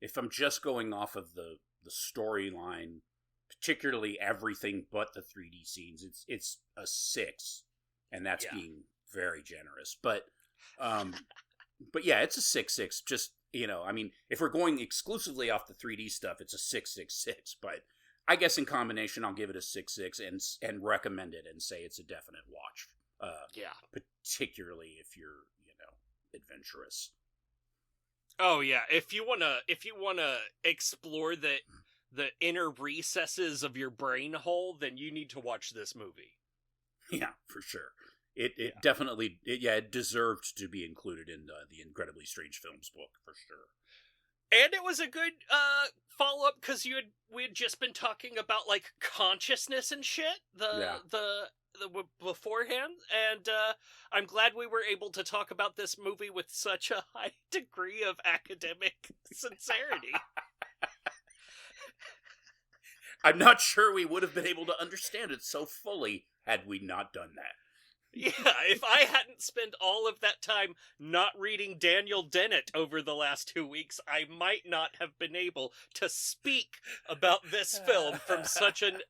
if I'm just going off of the storyline, particularly everything but the 3D scenes, it's a 6, and that's being very generous. But yeah, it's a 6-6. Just, I mean, if we're going exclusively off the 3D stuff, it's a 6-6-6. But I guess in combination, I'll give it a 6-6 and recommend it and say it's a definite watch. Particularly if you're, adventurous. Oh yeah, if you wanna explore the inner recesses of your brain hole, then you need to watch this movie. Yeah, for sure. It definitely, it deserved to be included in the Incredibly Strange Films book, for sure. And it was a good follow-up, because we had just been talking about, like, consciousness and shit beforehand, and I'm glad we were able to talk about this movie with such a high degree of academic sincerity. I'm not sure we would have been able to understand it so fully had we not done that. Yeah, if I hadn't spent all of that time not reading Daniel Dennett over the last 2 weeks, I might not have been able to speak about this film from such an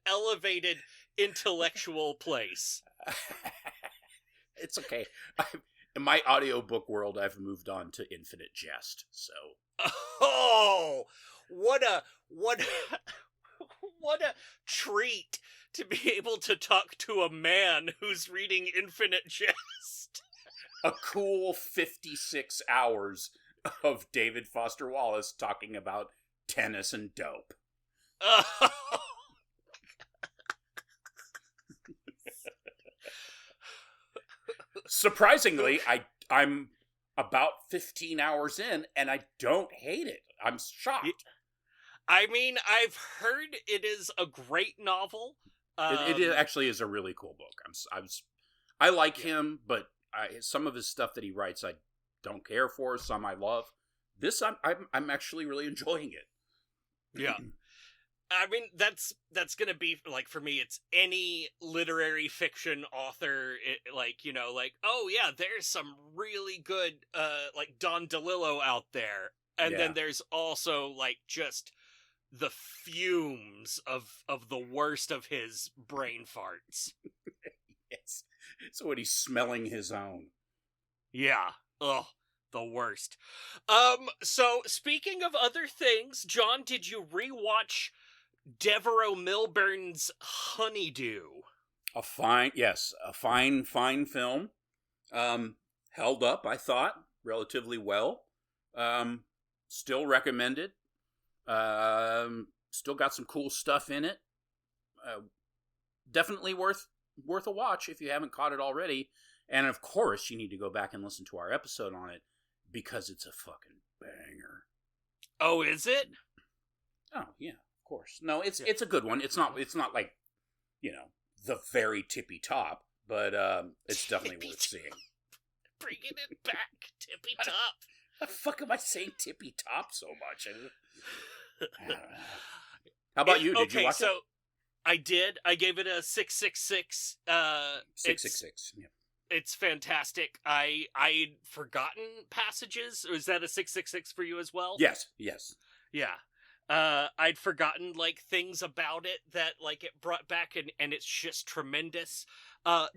elevated intellectual place. It's okay. In my audiobook world, I've moved on to Infinite Jest, so... Oh! What a treat to be able to talk to a man who's reading Infinite Jest. A cool 56 hours of David Foster Wallace talking about tennis and dope. Surprisingly, I'm about 15 hours in, and I don't hate it. I'm shocked. I mean, I've heard it is a great novel. It actually is a really cool book. I like him, but some of his stuff that he writes I don't care for. Some I love. This I'm actually really enjoying it. Yeah. I mean, that's gonna be, like, for me, it's any literary fiction author, oh yeah, there's some really good, like, Don DeLillo out there. And then there's also, like, just the fumes of the worst of his brain farts. Yes. So when he's smelling his own. Yeah. Ugh. The worst. So speaking of other things, John, did you rewatch Devereaux Milburn's Honeydew? A fine film. Held up, I thought, relatively well. Still recommended. Still got some cool stuff in it. Definitely worth a watch if you haven't caught it already. And of course, you need to go back and listen to our episode on it, because it's a fucking banger. Oh, is it? Oh, yeah, of course. No, it's a good one. It's not like, the very tippy top, but it's definitely worth seeing. Bringing it back, tippy top. The fuck am I saying tippy top so much? I don't know. How about you? Did you watch it? So I did. I gave it a 666. 666. Yeah. It's fantastic. I'd forgotten passages. Was that a 666 for you as well? Yes. Yeah. I'd forgotten, like, things about it that, like, it brought back, and it's just tremendous.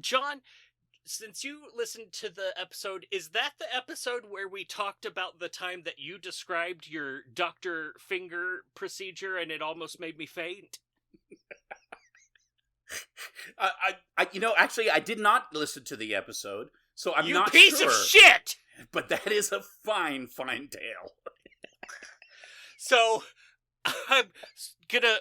John, since you listened to the episode, is that the episode where we talked about the time that you described your Dr. Finger procedure and it almost made me faint? Actually, I did not listen to the episode, so I'm not sure. You piece of shit! But that is a fine tale. So, I'm gonna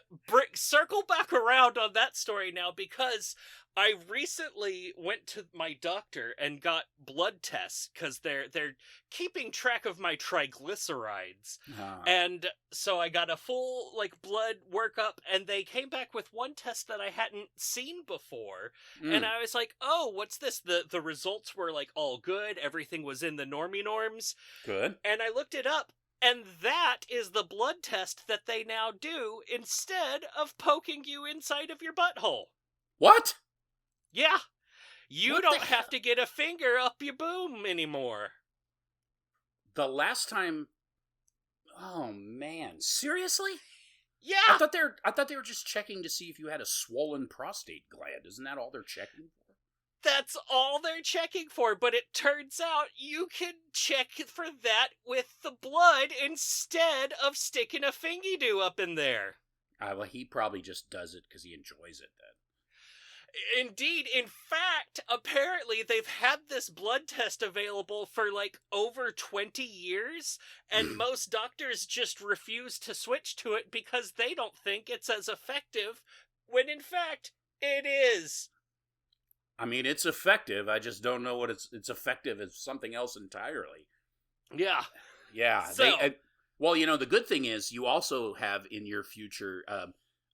circle back around on that story now, because I recently went to my doctor and got blood tests, because they're keeping track of my triglycerides. And so I got a full, like, blood workup, and they came back with one test that I hadn't seen before. And I was like, oh, what's this? The results were, like, all good. Everything was in the normie norms. Good. And I looked it up, and that is the blood test that they now do instead of poking you inside of your butthole. What? Yeah. You don't have to get a finger up your boom anymore. The last time... Oh, man. Seriously? Yeah. I thought they were just checking to see if you had a swollen prostate gland. Isn't that all they're checking for? That's all they're checking for, but it turns out you can check for that with the blood instead of sticking a fingy-doo up in there. Well, he probably just does it because he enjoys it then. Indeed. In fact, apparently they've had this blood test available for like over 20 years, and most doctors just refuse to switch to it because they don't think it's as effective, when in fact, it is. I mean, it's effective. I just don't know what it's effective as something else entirely. Yeah. Yeah. So, well, you know, the good thing is you also have in your future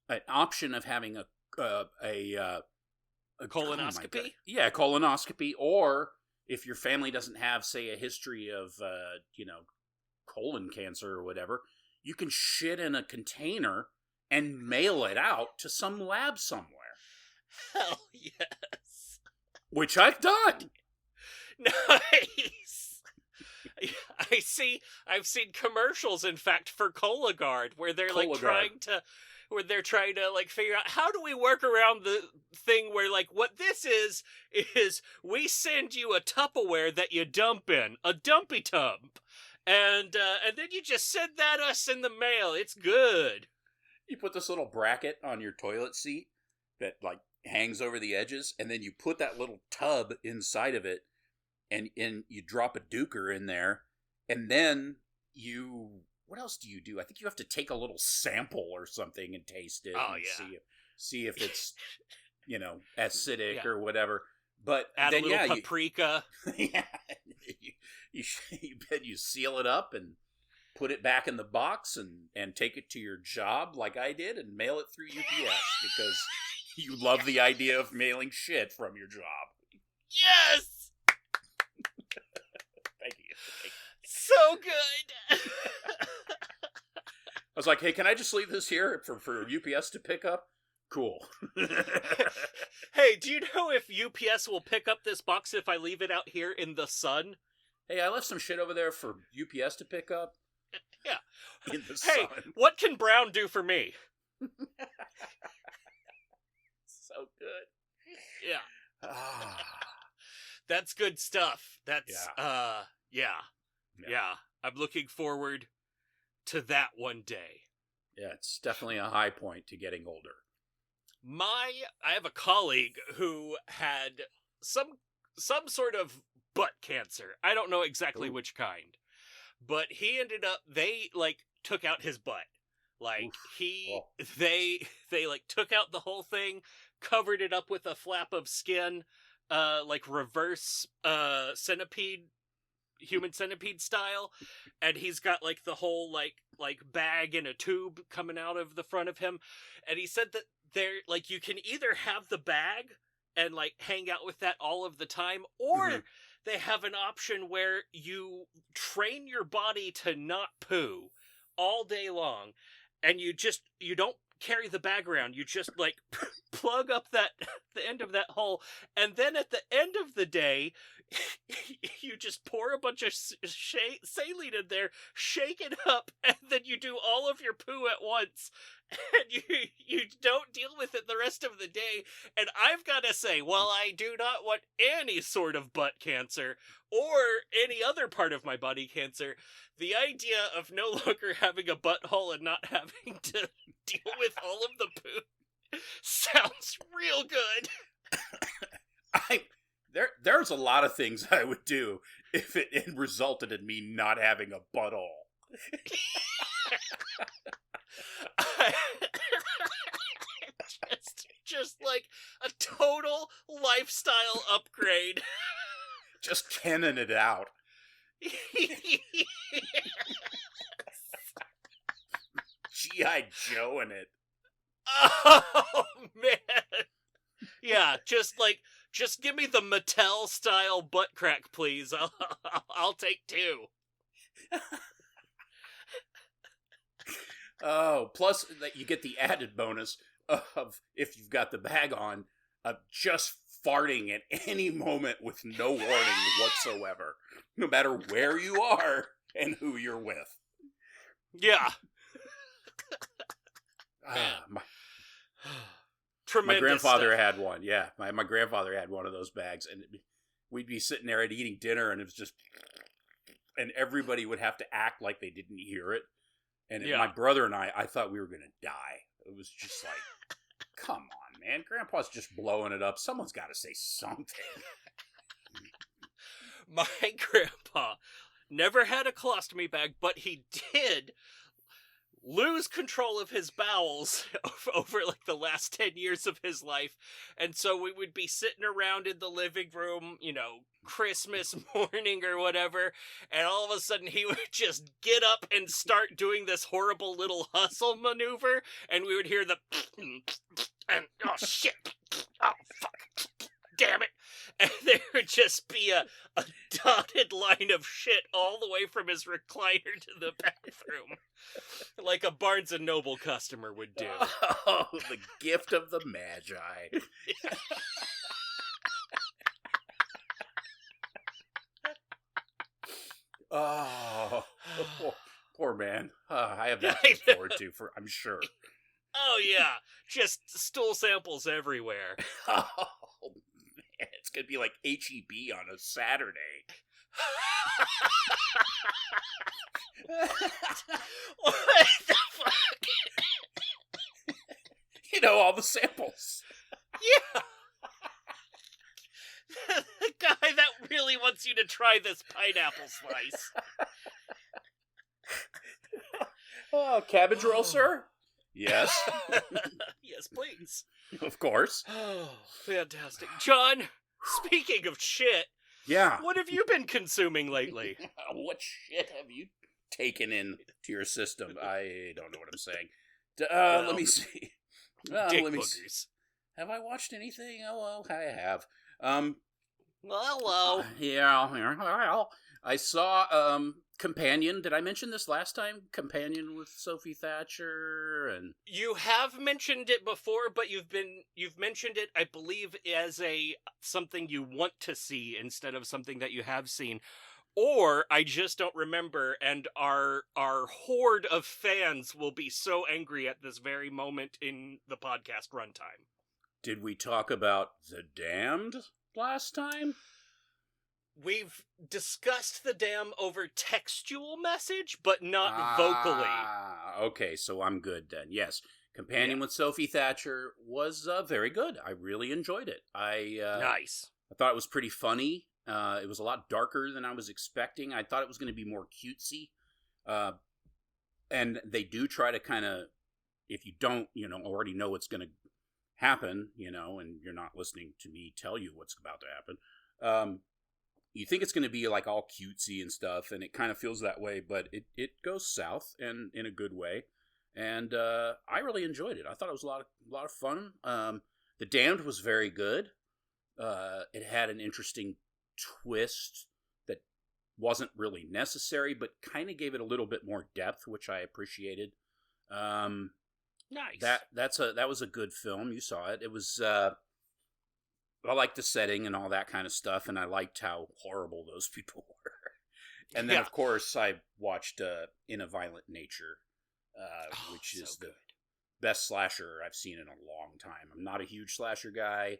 an option of having a colonoscopy? Oh, yeah, colonoscopy, or if your family doesn't have, say, a history of, colon cancer or whatever, you can shit in a container and mail it out to some lab somewhere. Hell yes. Which I've done. Nice. I've seen commercials, in fact, for Cologuard, where they're like trying to like figure out how do we work around the thing where like what this is we send you a Tupperware that you dump in, a dumpy tub, and then you just send that us in the mail. It's good. You put this little bracket on your toilet seat that like hangs over the edges, and then you put that little tub inside of it, and you drop a duker in there, and then what else do you do? I think you have to take a little sample or something and taste it. Oh, and yeah. see if it's, acidic or whatever. But add then, a little paprika. Yeah, you seal it up and put it back in the box and take it to your job like I did and mail it through UPS because you love the idea of mailing shit from your job. Yes. Thank you. So good. I was like, hey, can I just leave this here for UPS to pick up? Cool. Hey, do you know if UPS will pick up this box if I leave it out here in the sun? Hey, I left some shit over there for UPS to pick up. Yeah. In the hey, sun. What can Brown do for me? So good. Yeah. That's good stuff. That's, yeah. I'm looking forward to that one day. Yeah, it's definitely a high point to getting older. I have a colleague who had some sort of butt cancer. I don't know exactly which kind, but he ended up, they like took out his butt. Like they like took out the whole thing, covered it up with a flap of skin, like reverse centipede, human centipede style, and he's got like the whole like bag in a tube coming out of the front of him, and he said that they're like you can either have the bag and like hang out with that all of the time, or they have an option where you train your body to not poo all day long, and you don't carry the bag around. You just like plug up the end of that hole, and then at the end of the day you just pour a bunch of saline in there, shake it up, and then you do all of your poo at once, and you don't deal with it the rest of the day. And I've got to say, while I do not want any sort of butt cancer or any other part of my body cancer, the idea of no longer having a butthole and not having to deal with all of the poo sounds real good. There's a lot of things I would do if it resulted in me not having a butthole. just like a total lifestyle upgrade. Just cannon it out. G.I. Joe in it. Oh, man. Yeah, just give me the Mattel style butt crack, please. I'll take 2. Oh, plus you get the added bonus of, if you've got the bag on, of just farting at any moment with no warning whatsoever, no matter where you are and who you're with. Yeah. My grandfather had one. Yeah, my grandfather had one of those bags, and we'd be sitting there and eating dinner, and it was just, and everybody would have to act like they didn't hear it. And my brother and I thought we were going to die. It was just like, come on, man. Grandpa's just blowing it up. Someone's got to say something. My grandpa never had a colostomy bag, but he did lose control of his bowels over like the last 10 years of his life. And so we would be sitting around in the living room, you know, Christmas morning or whatever, and all of a sudden he would just get up and start doing this horrible little hustle maneuver, and we would hear the and oh shit, oh fuck, damn it. And there would just be a dotted line of shit all the way from his recliner to the bathroom. Like a Barnes & Noble customer would do. Oh, the gift of the Magi. Oh, poor man. I have that to look forward to, I'm sure. Oh, yeah. Just stool samples everywhere. Oh, man. It's going to be like HEB on a Saturday. What the fuck? You know, all the samples. Yeah. The guy that really wants you to try this pineapple slice. Oh, cabbage roll, sir? Yes. Yes, please. Of course. Oh, fantastic. John, speaking of shit, yeah. What have you been consuming lately? What shit have you taken into your system? I don't know what I'm saying. Let me see. Dick let me boogers. see. Have I watched anything? Oh, well, I have. Hello. Yeah. I saw Companion. Did I mention this last time? Companion with Sophie Thatcher and You have mentioned it before, but you've mentioned it, I believe, as something you want to see instead of something that you have seen. Or I just don't remember, and our horde of fans will be so angry at this very moment in the podcast runtime. Did we talk about The Damned last time? We've discussed The Dam over textual message, but not vocally. Okay, so I'm good then. Yes, Companion with Sophie Thatcher was very good. I really enjoyed it. Nice. I thought it was pretty funny. It was a lot darker than I was expecting. I thought it was going to be more cutesy. And they do try to kind of, if you don't, already know what's going to happen, and you're not listening to me tell you what's about to happen, you think it's going to be like all cutesy and stuff, and it kind of feels that way, but it goes south and in a good way. And I really enjoyed it. I thought it was a lot of fun. The Damned was very good. It had an interesting twist that wasn't really necessary, but kind of gave it a little bit more depth, which I appreciated. Nice. That was a good film. You saw it. It was. I liked the setting and all that kind of stuff, and I liked how horrible those people were. And then, of course, I watched In a Violent Nature, which is the best slasher I've seen in a long time. I'm not a huge slasher guy,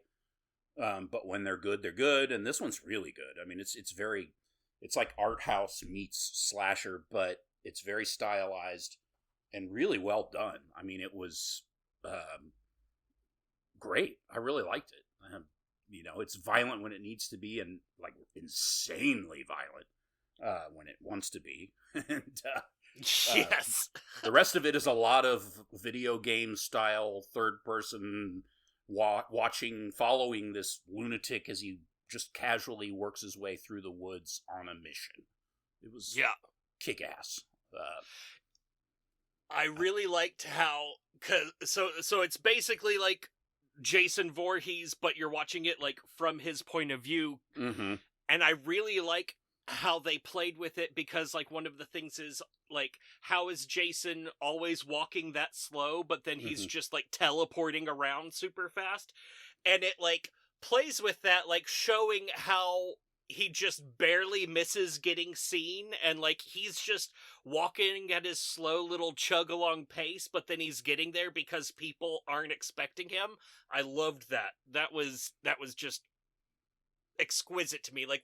but when they're good, and this one's really good. I mean, it's like art house meets slasher, but it's very stylized and really well done. I mean, it was great. I really liked it. It's violent when it needs to be, and like insanely violent when it wants to be. And yes, the rest of it is a lot of video game style third person following this lunatic as he just casually works his way through the woods on a mission. It was kick ass. I really liked how so it's basically like Jason Voorhees, but you're watching it like from his point of view. Mm-hmm. And I really like how they played with it, because like one of the things is like, how is Jason always walking that slow, but then he's just like teleporting around super fast? And it like plays with that, like showing how he just barely misses getting seen, and like he's just walking at his slow little chug along pace, but then he's getting there because people aren't expecting him. I loved that. That was just exquisite to me. Like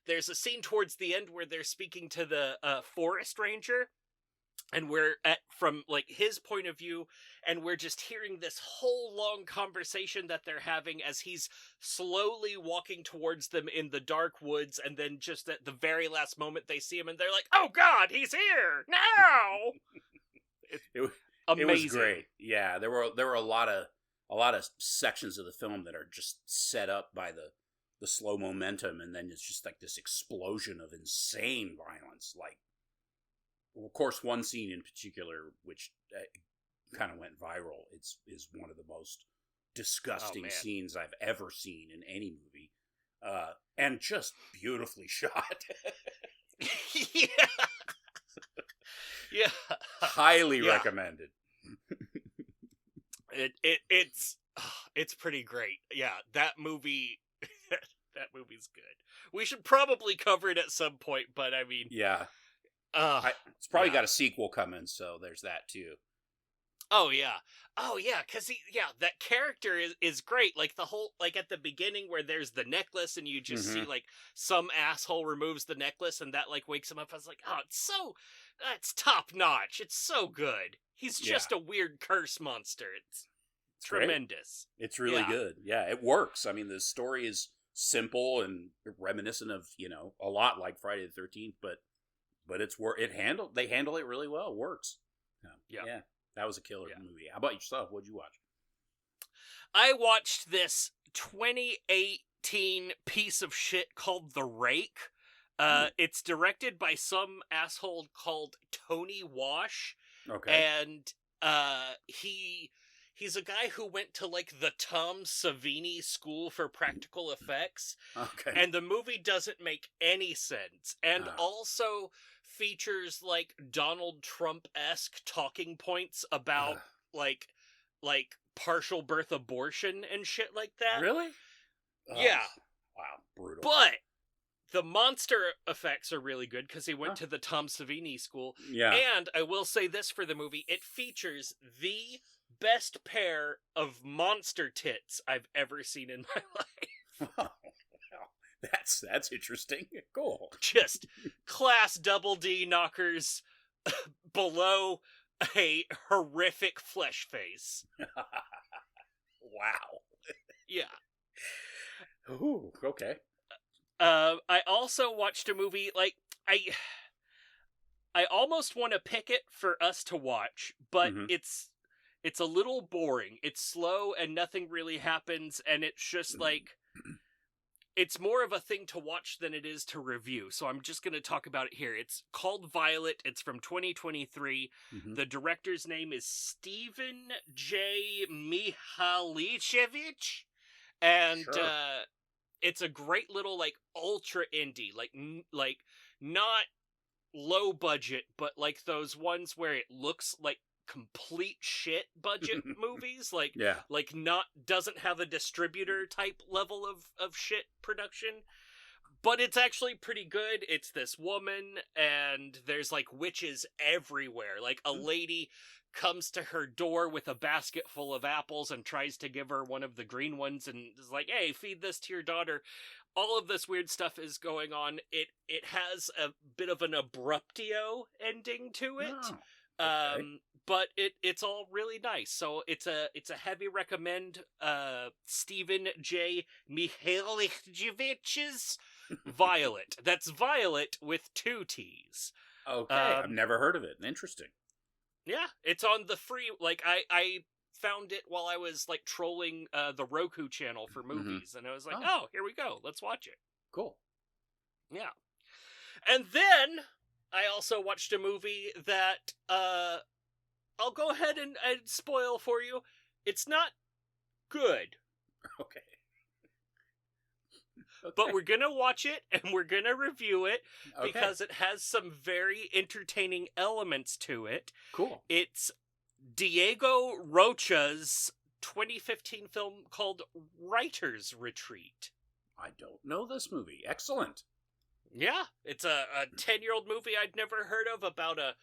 there's a scene towards the end where they're speaking to the forest ranger, and we're from like his point of view, and we're just hearing this whole long conversation that they're having as he's slowly walking towards them in the dark woods, and then just at the very last moment they see him and they're like, oh god, he's here now. It Amazing. It was great. Yeah, there were a lot of sections of the film that are just set up by the slow momentum, and then it's just like this explosion of insane violence. Like, of course, one scene in particular, which kind of went viral, is one of the most disgusting scenes I've ever seen in any movie, and just beautifully shot. Yeah. Yeah. Highly recommended. It's pretty great. Yeah, that movie that movie's good. We should probably cover it at some point, but I mean, yeah. It's probably got a sequel coming, so there's that too. Oh yeah, because that character is great. Like the whole, like at the beginning where there's the necklace and you just see like some asshole removes the necklace and that like wakes him up. I was like, oh, that's top notch. It's so good. He's just a weird curse monster. It's tremendous. Great. It's really good. Yeah, it works. I mean, the story is simple and reminiscent of, a lot like Friday the 13th, but they handle it really well. It works. Yeah. That was a killer movie. How about yourself? What'd you watch? I watched this 2018 piece of shit called The Rake. It's directed by some asshole called Tony Wash. Okay. And he's a guy who went to like the Tom Savini School for Practical Effects. Okay. And the movie doesn't make any sense. And also features like Donald Trump-esque talking points about like partial birth abortion and shit like that. Really? Yeah. Wow, brutal. But the monster effects are really good because he went to the Tom Savini School. Yeah. And I will say this for the movie, it features the best pair of monster tits I've ever seen in my life. Wow. That's interesting. Cool. Just class double D knockers below a horrific flesh face. Wow. Yeah. Ooh, okay. I also watched a movie, like, I almost want to pick it for us to watch, but it's a little boring. It's slow and nothing really happens, and it's just like, it's more of a thing to watch than it is to review, so I'm just going to talk about it here. It's called Violet. It's from 2023. The director's name is Stephen J. Mihalichevich, and it's a great little, like, ultra indie, like not low budget, but like those ones where it looks like complete shit budget movies, like not doesn't have a distributor type level of shit production, but it's actually pretty good. It's this woman and there's like witches everywhere. Like a lady comes to her door with a basket full of apples and tries to give her one of the green ones and is like, hey, feed this to your daughter. All of this weird stuff is going on. It has a bit of an abruptio ending to it. Oh, okay. But it's all really nice. So it's a heavy recommend. Stephen J. Mihalichevich's Violet. That's Violet with 2 T's. Okay, I've never heard of it. Interesting. Yeah, it's on the free. Like I found it while I was like trolling the Roku channel for movies, and I was like, oh, here we go. Let's watch it. Cool. Yeah, and then I also watched a movie that I'll go ahead and spoil for you. It's not good. Okay. But we're going to watch it and we're going to review it because it has some very entertaining elements to it. Cool. It's Diego Rocha's 2015 film called Writer's Retreat. I don't know this movie. Excellent. Yeah, it's a 10-year-old movie I'd never heard of about a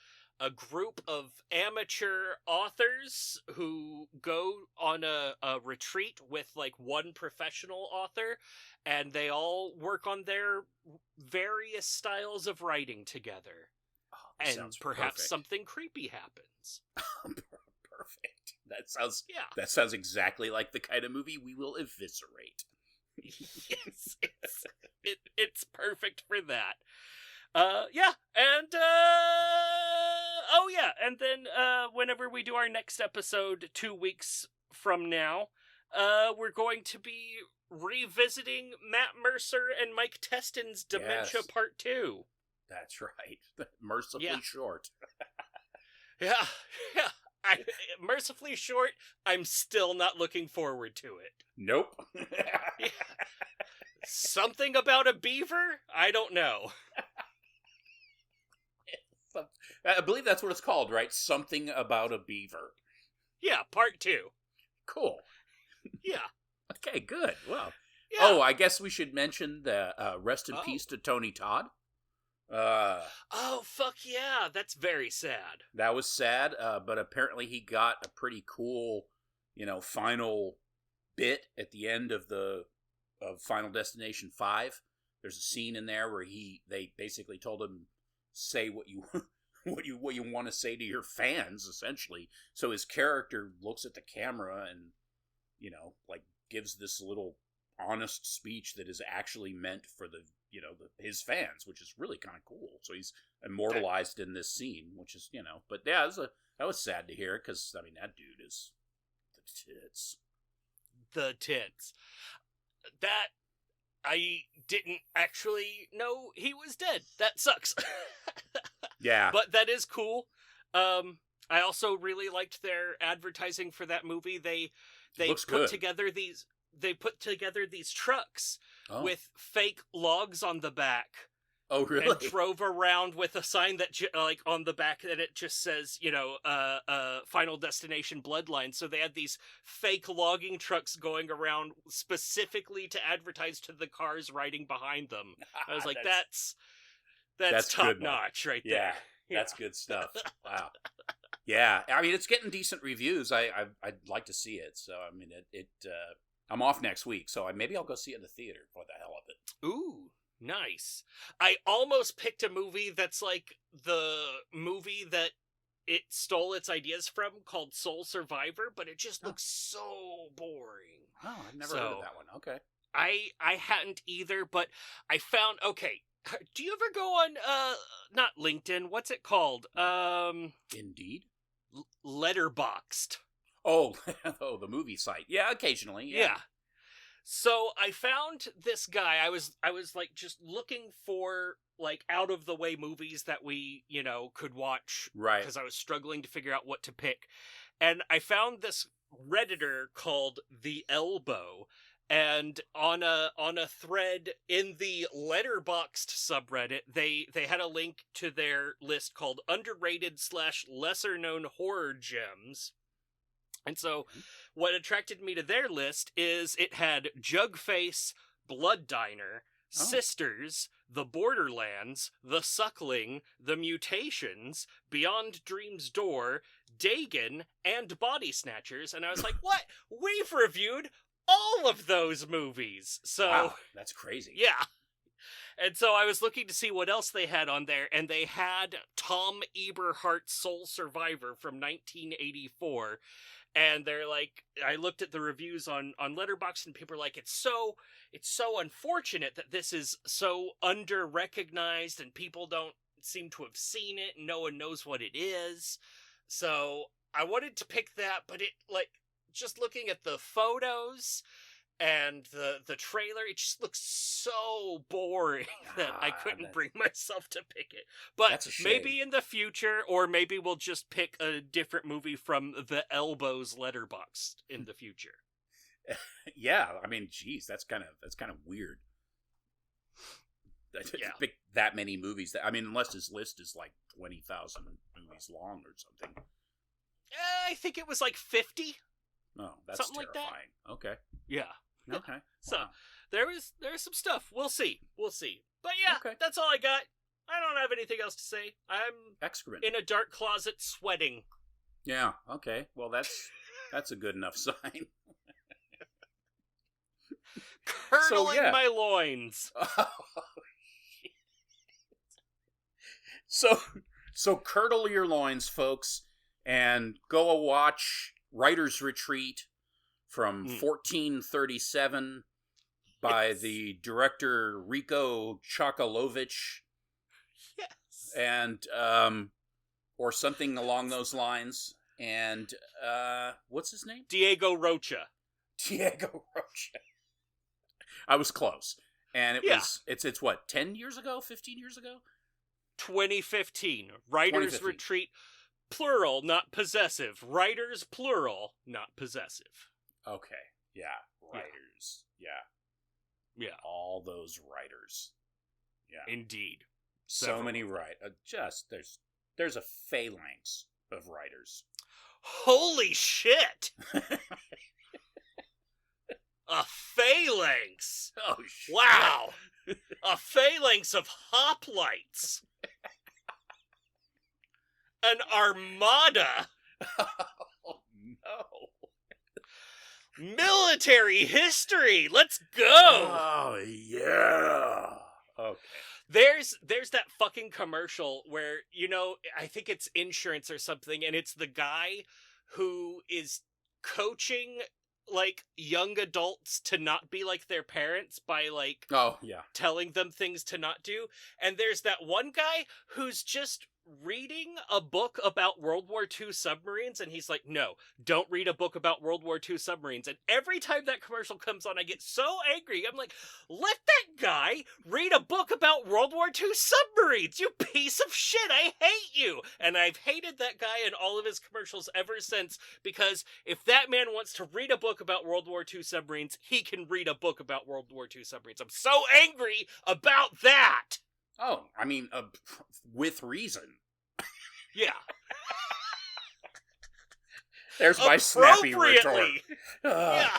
group of amateur authors who go on a retreat with like one professional author, and they all work on their various styles of writing together. And sounds perhaps perfect. something creepy happens. Perfect. Yeah. That sounds exactly like the kind of movie we will eviscerate. Yes, it's perfect for that. Yeah, and oh yeah, and then whenever we do our next episode 2 weeks from now, we're going to be revisiting Matt Mercer and Mike Teston's Dementia Yes. Part 2. That's right. Mercifully Yeah. short. Yeah, yeah. Mercifully short, I'm still not looking forward to it. Nope. Yeah. Something about a beaver? I don't know. I believe that's what it's called, right? Something about a beaver. Yeah, Part 2. Cool. Yeah. Okay, good. Well. Yeah. Oh, I guess we should mention the rest in peace to Tony Todd. Oh, fuck yeah. That's very sad. That was sad, but apparently he got a pretty cool, final bit at the end of Final Destination 5. There's a scene in there where they basically told him, say what you what you want to say to your fans, essentially. So his character looks at the camera and gives this little honest speech that is actually meant for his fans, which is really kind of cool. So he's immortalized in this scene, which is but yeah, that was sad to hear, because I mean, that dude is the tits. That I didn't actually know he was dead. That sucks. Yeah. But that is cool. I also really liked their advertising for that movie. They put together these trucks with fake logs on the back. Oh, really? And drove around with a sign that on the back that it just says, Final Destination Bloodline. So they had these fake logging trucks going around specifically to advertise to the cars riding behind them. I was like, that's top notch right there. Yeah, that's good stuff. Wow. Yeah, I mean, it's getting decent reviews. I'd like to see it. So I mean, I'm off next week, so maybe I'll go see it in the theater for the hell of it. Ooh. Nice. I almost picked a movie that's like the movie that it stole its ideas from, called Soul Survivor, but it just looks so boring. Oh, I've never heard of that one. Okay. I hadn't either, but I found, okay, do you ever go on, not LinkedIn, what's it called? Indeed. Letterboxd. Oh, the movie site. Yeah, occasionally. Yeah. So I found this guy. I was like just looking for like out of the way movies that we, could watch. Right. Because I was struggling to figure out what to pick. And I found this Redditor called The Elbow. And on a thread in the Letterboxd subreddit, they had a link to their list called underrated/lesser known horror gems. And so what attracted me to their list is it had Jugface, Blood Diner, Sisters, The Borderlands, The Suckling, The Mutations, Beyond Dream's Door, Dagon, and Body Snatchers. And I was like, what? We've reviewed all of those movies. So wow, that's crazy. Yeah. And so I was looking to see what else they had on there, and they had Tom Eberhardt's Soul Survivor from 1984. And they're like, I looked at the reviews on Letterboxd, and people are like, it's so unfortunate that this is so under-recognized, and people don't seem to have seen it, and no one knows what it is. So I wanted to pick that, but it, just looking at the photos and the trailer, it just looks so boring that I couldn't bring myself to pick it. But maybe in the future, or maybe we'll just pick a different movie from The Elbow's Letterboxd in the future. Yeah, I mean, geez, that's kind of weird. Yeah. To pick that many movies. Unless his list is like 20,000 movies long or something. I think it was like 50. Oh, that's something terrifying. Like that. Okay. Yeah. Okay. So wow. there's some stuff. We'll see. But yeah, That's all I got. I don't have anything else to say. I'm excrement in a dark closet sweating. Yeah. Okay. Well, that's a good enough sign. Curdling my loins. So So curdle your loins, folks, and go watch Writer's Retreat from 1437 by the director Rico Chokalovich. Yes. And, or something along those lines. And, what's his name? Diego Rocha. Diego Rocha. I was close. And it's what, 10 years ago? 15 years ago? 2015. Writer's Retreat, plural, not possessive. Writers, plural, not possessive. Okay. Yeah. Writers. Yeah. All those writers. Yeah. Indeed. So many there's a phalanx of writers. Holy shit! A phalanx! Oh, shit. Wow! A phalanx of hoplites! An armada! Oh, no. Military history! Let's go! Oh, yeah. Okay. There's that fucking commercial where, I think it's insurance or something, and it's the guy who is coaching, like, young adults to not be like their parents by, like, telling them things to not do. And there's that one guy who's just reading a book about World War II submarines, and he's like, no, don't read a book about World War II submarines. And every time that commercial comes on, I get so angry. I'm like, let that guy read a book about World War II submarines, you piece of shit. I hate you. And I've hated that guy and all of his commercials ever since, because if that man wants to read a book about World War II submarines, he can read a book about World War II submarines. I'm so angry about that. Oh, I mean, with reason. Yeah. There's my snappy retort. Yeah.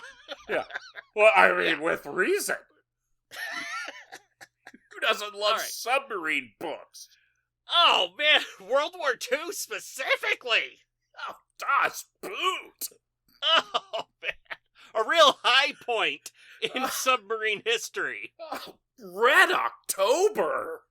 Well, I mean, with reason. Who doesn't love submarine books? Oh, man, World War II specifically. Oh, Das Boot. Oh, man. A real high point in submarine history. Oh, Red October.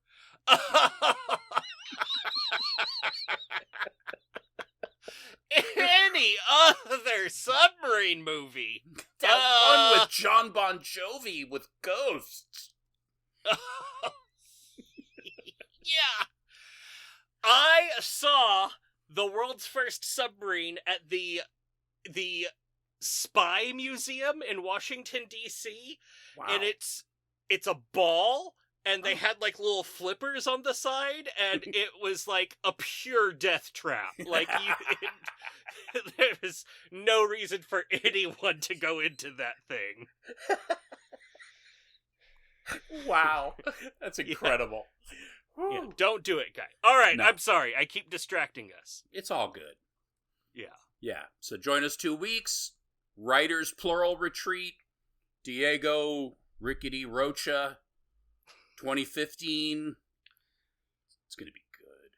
Any other submarine movie? That one with John Bon Jovi with ghosts. Yeah. I saw the world's first submarine at the Spy Museum in Washington, D.C. Wow. And it's a ball, and they had, like, little flippers on the side, and it was, like, a pure death trap. Like, there was no reason for anyone to go into that thing. Wow. That's incredible. Yeah, don't do it, guy. All right, No. I'm sorry. I keep distracting us. It's all good. Yeah. Yeah. So join us 2 weeks. Writers Plural Retreat. Diego Rickety Rocha. 2015. It's going to be good.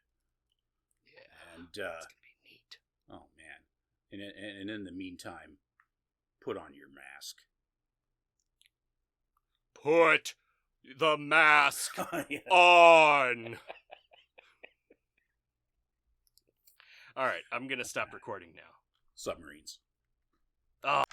Yeah. And, it's going to be neat. Oh, man. And in the meantime, put on your mask. Put the mask Yeah. on. All right, I'm going to stop recording now. Submarines. Oh.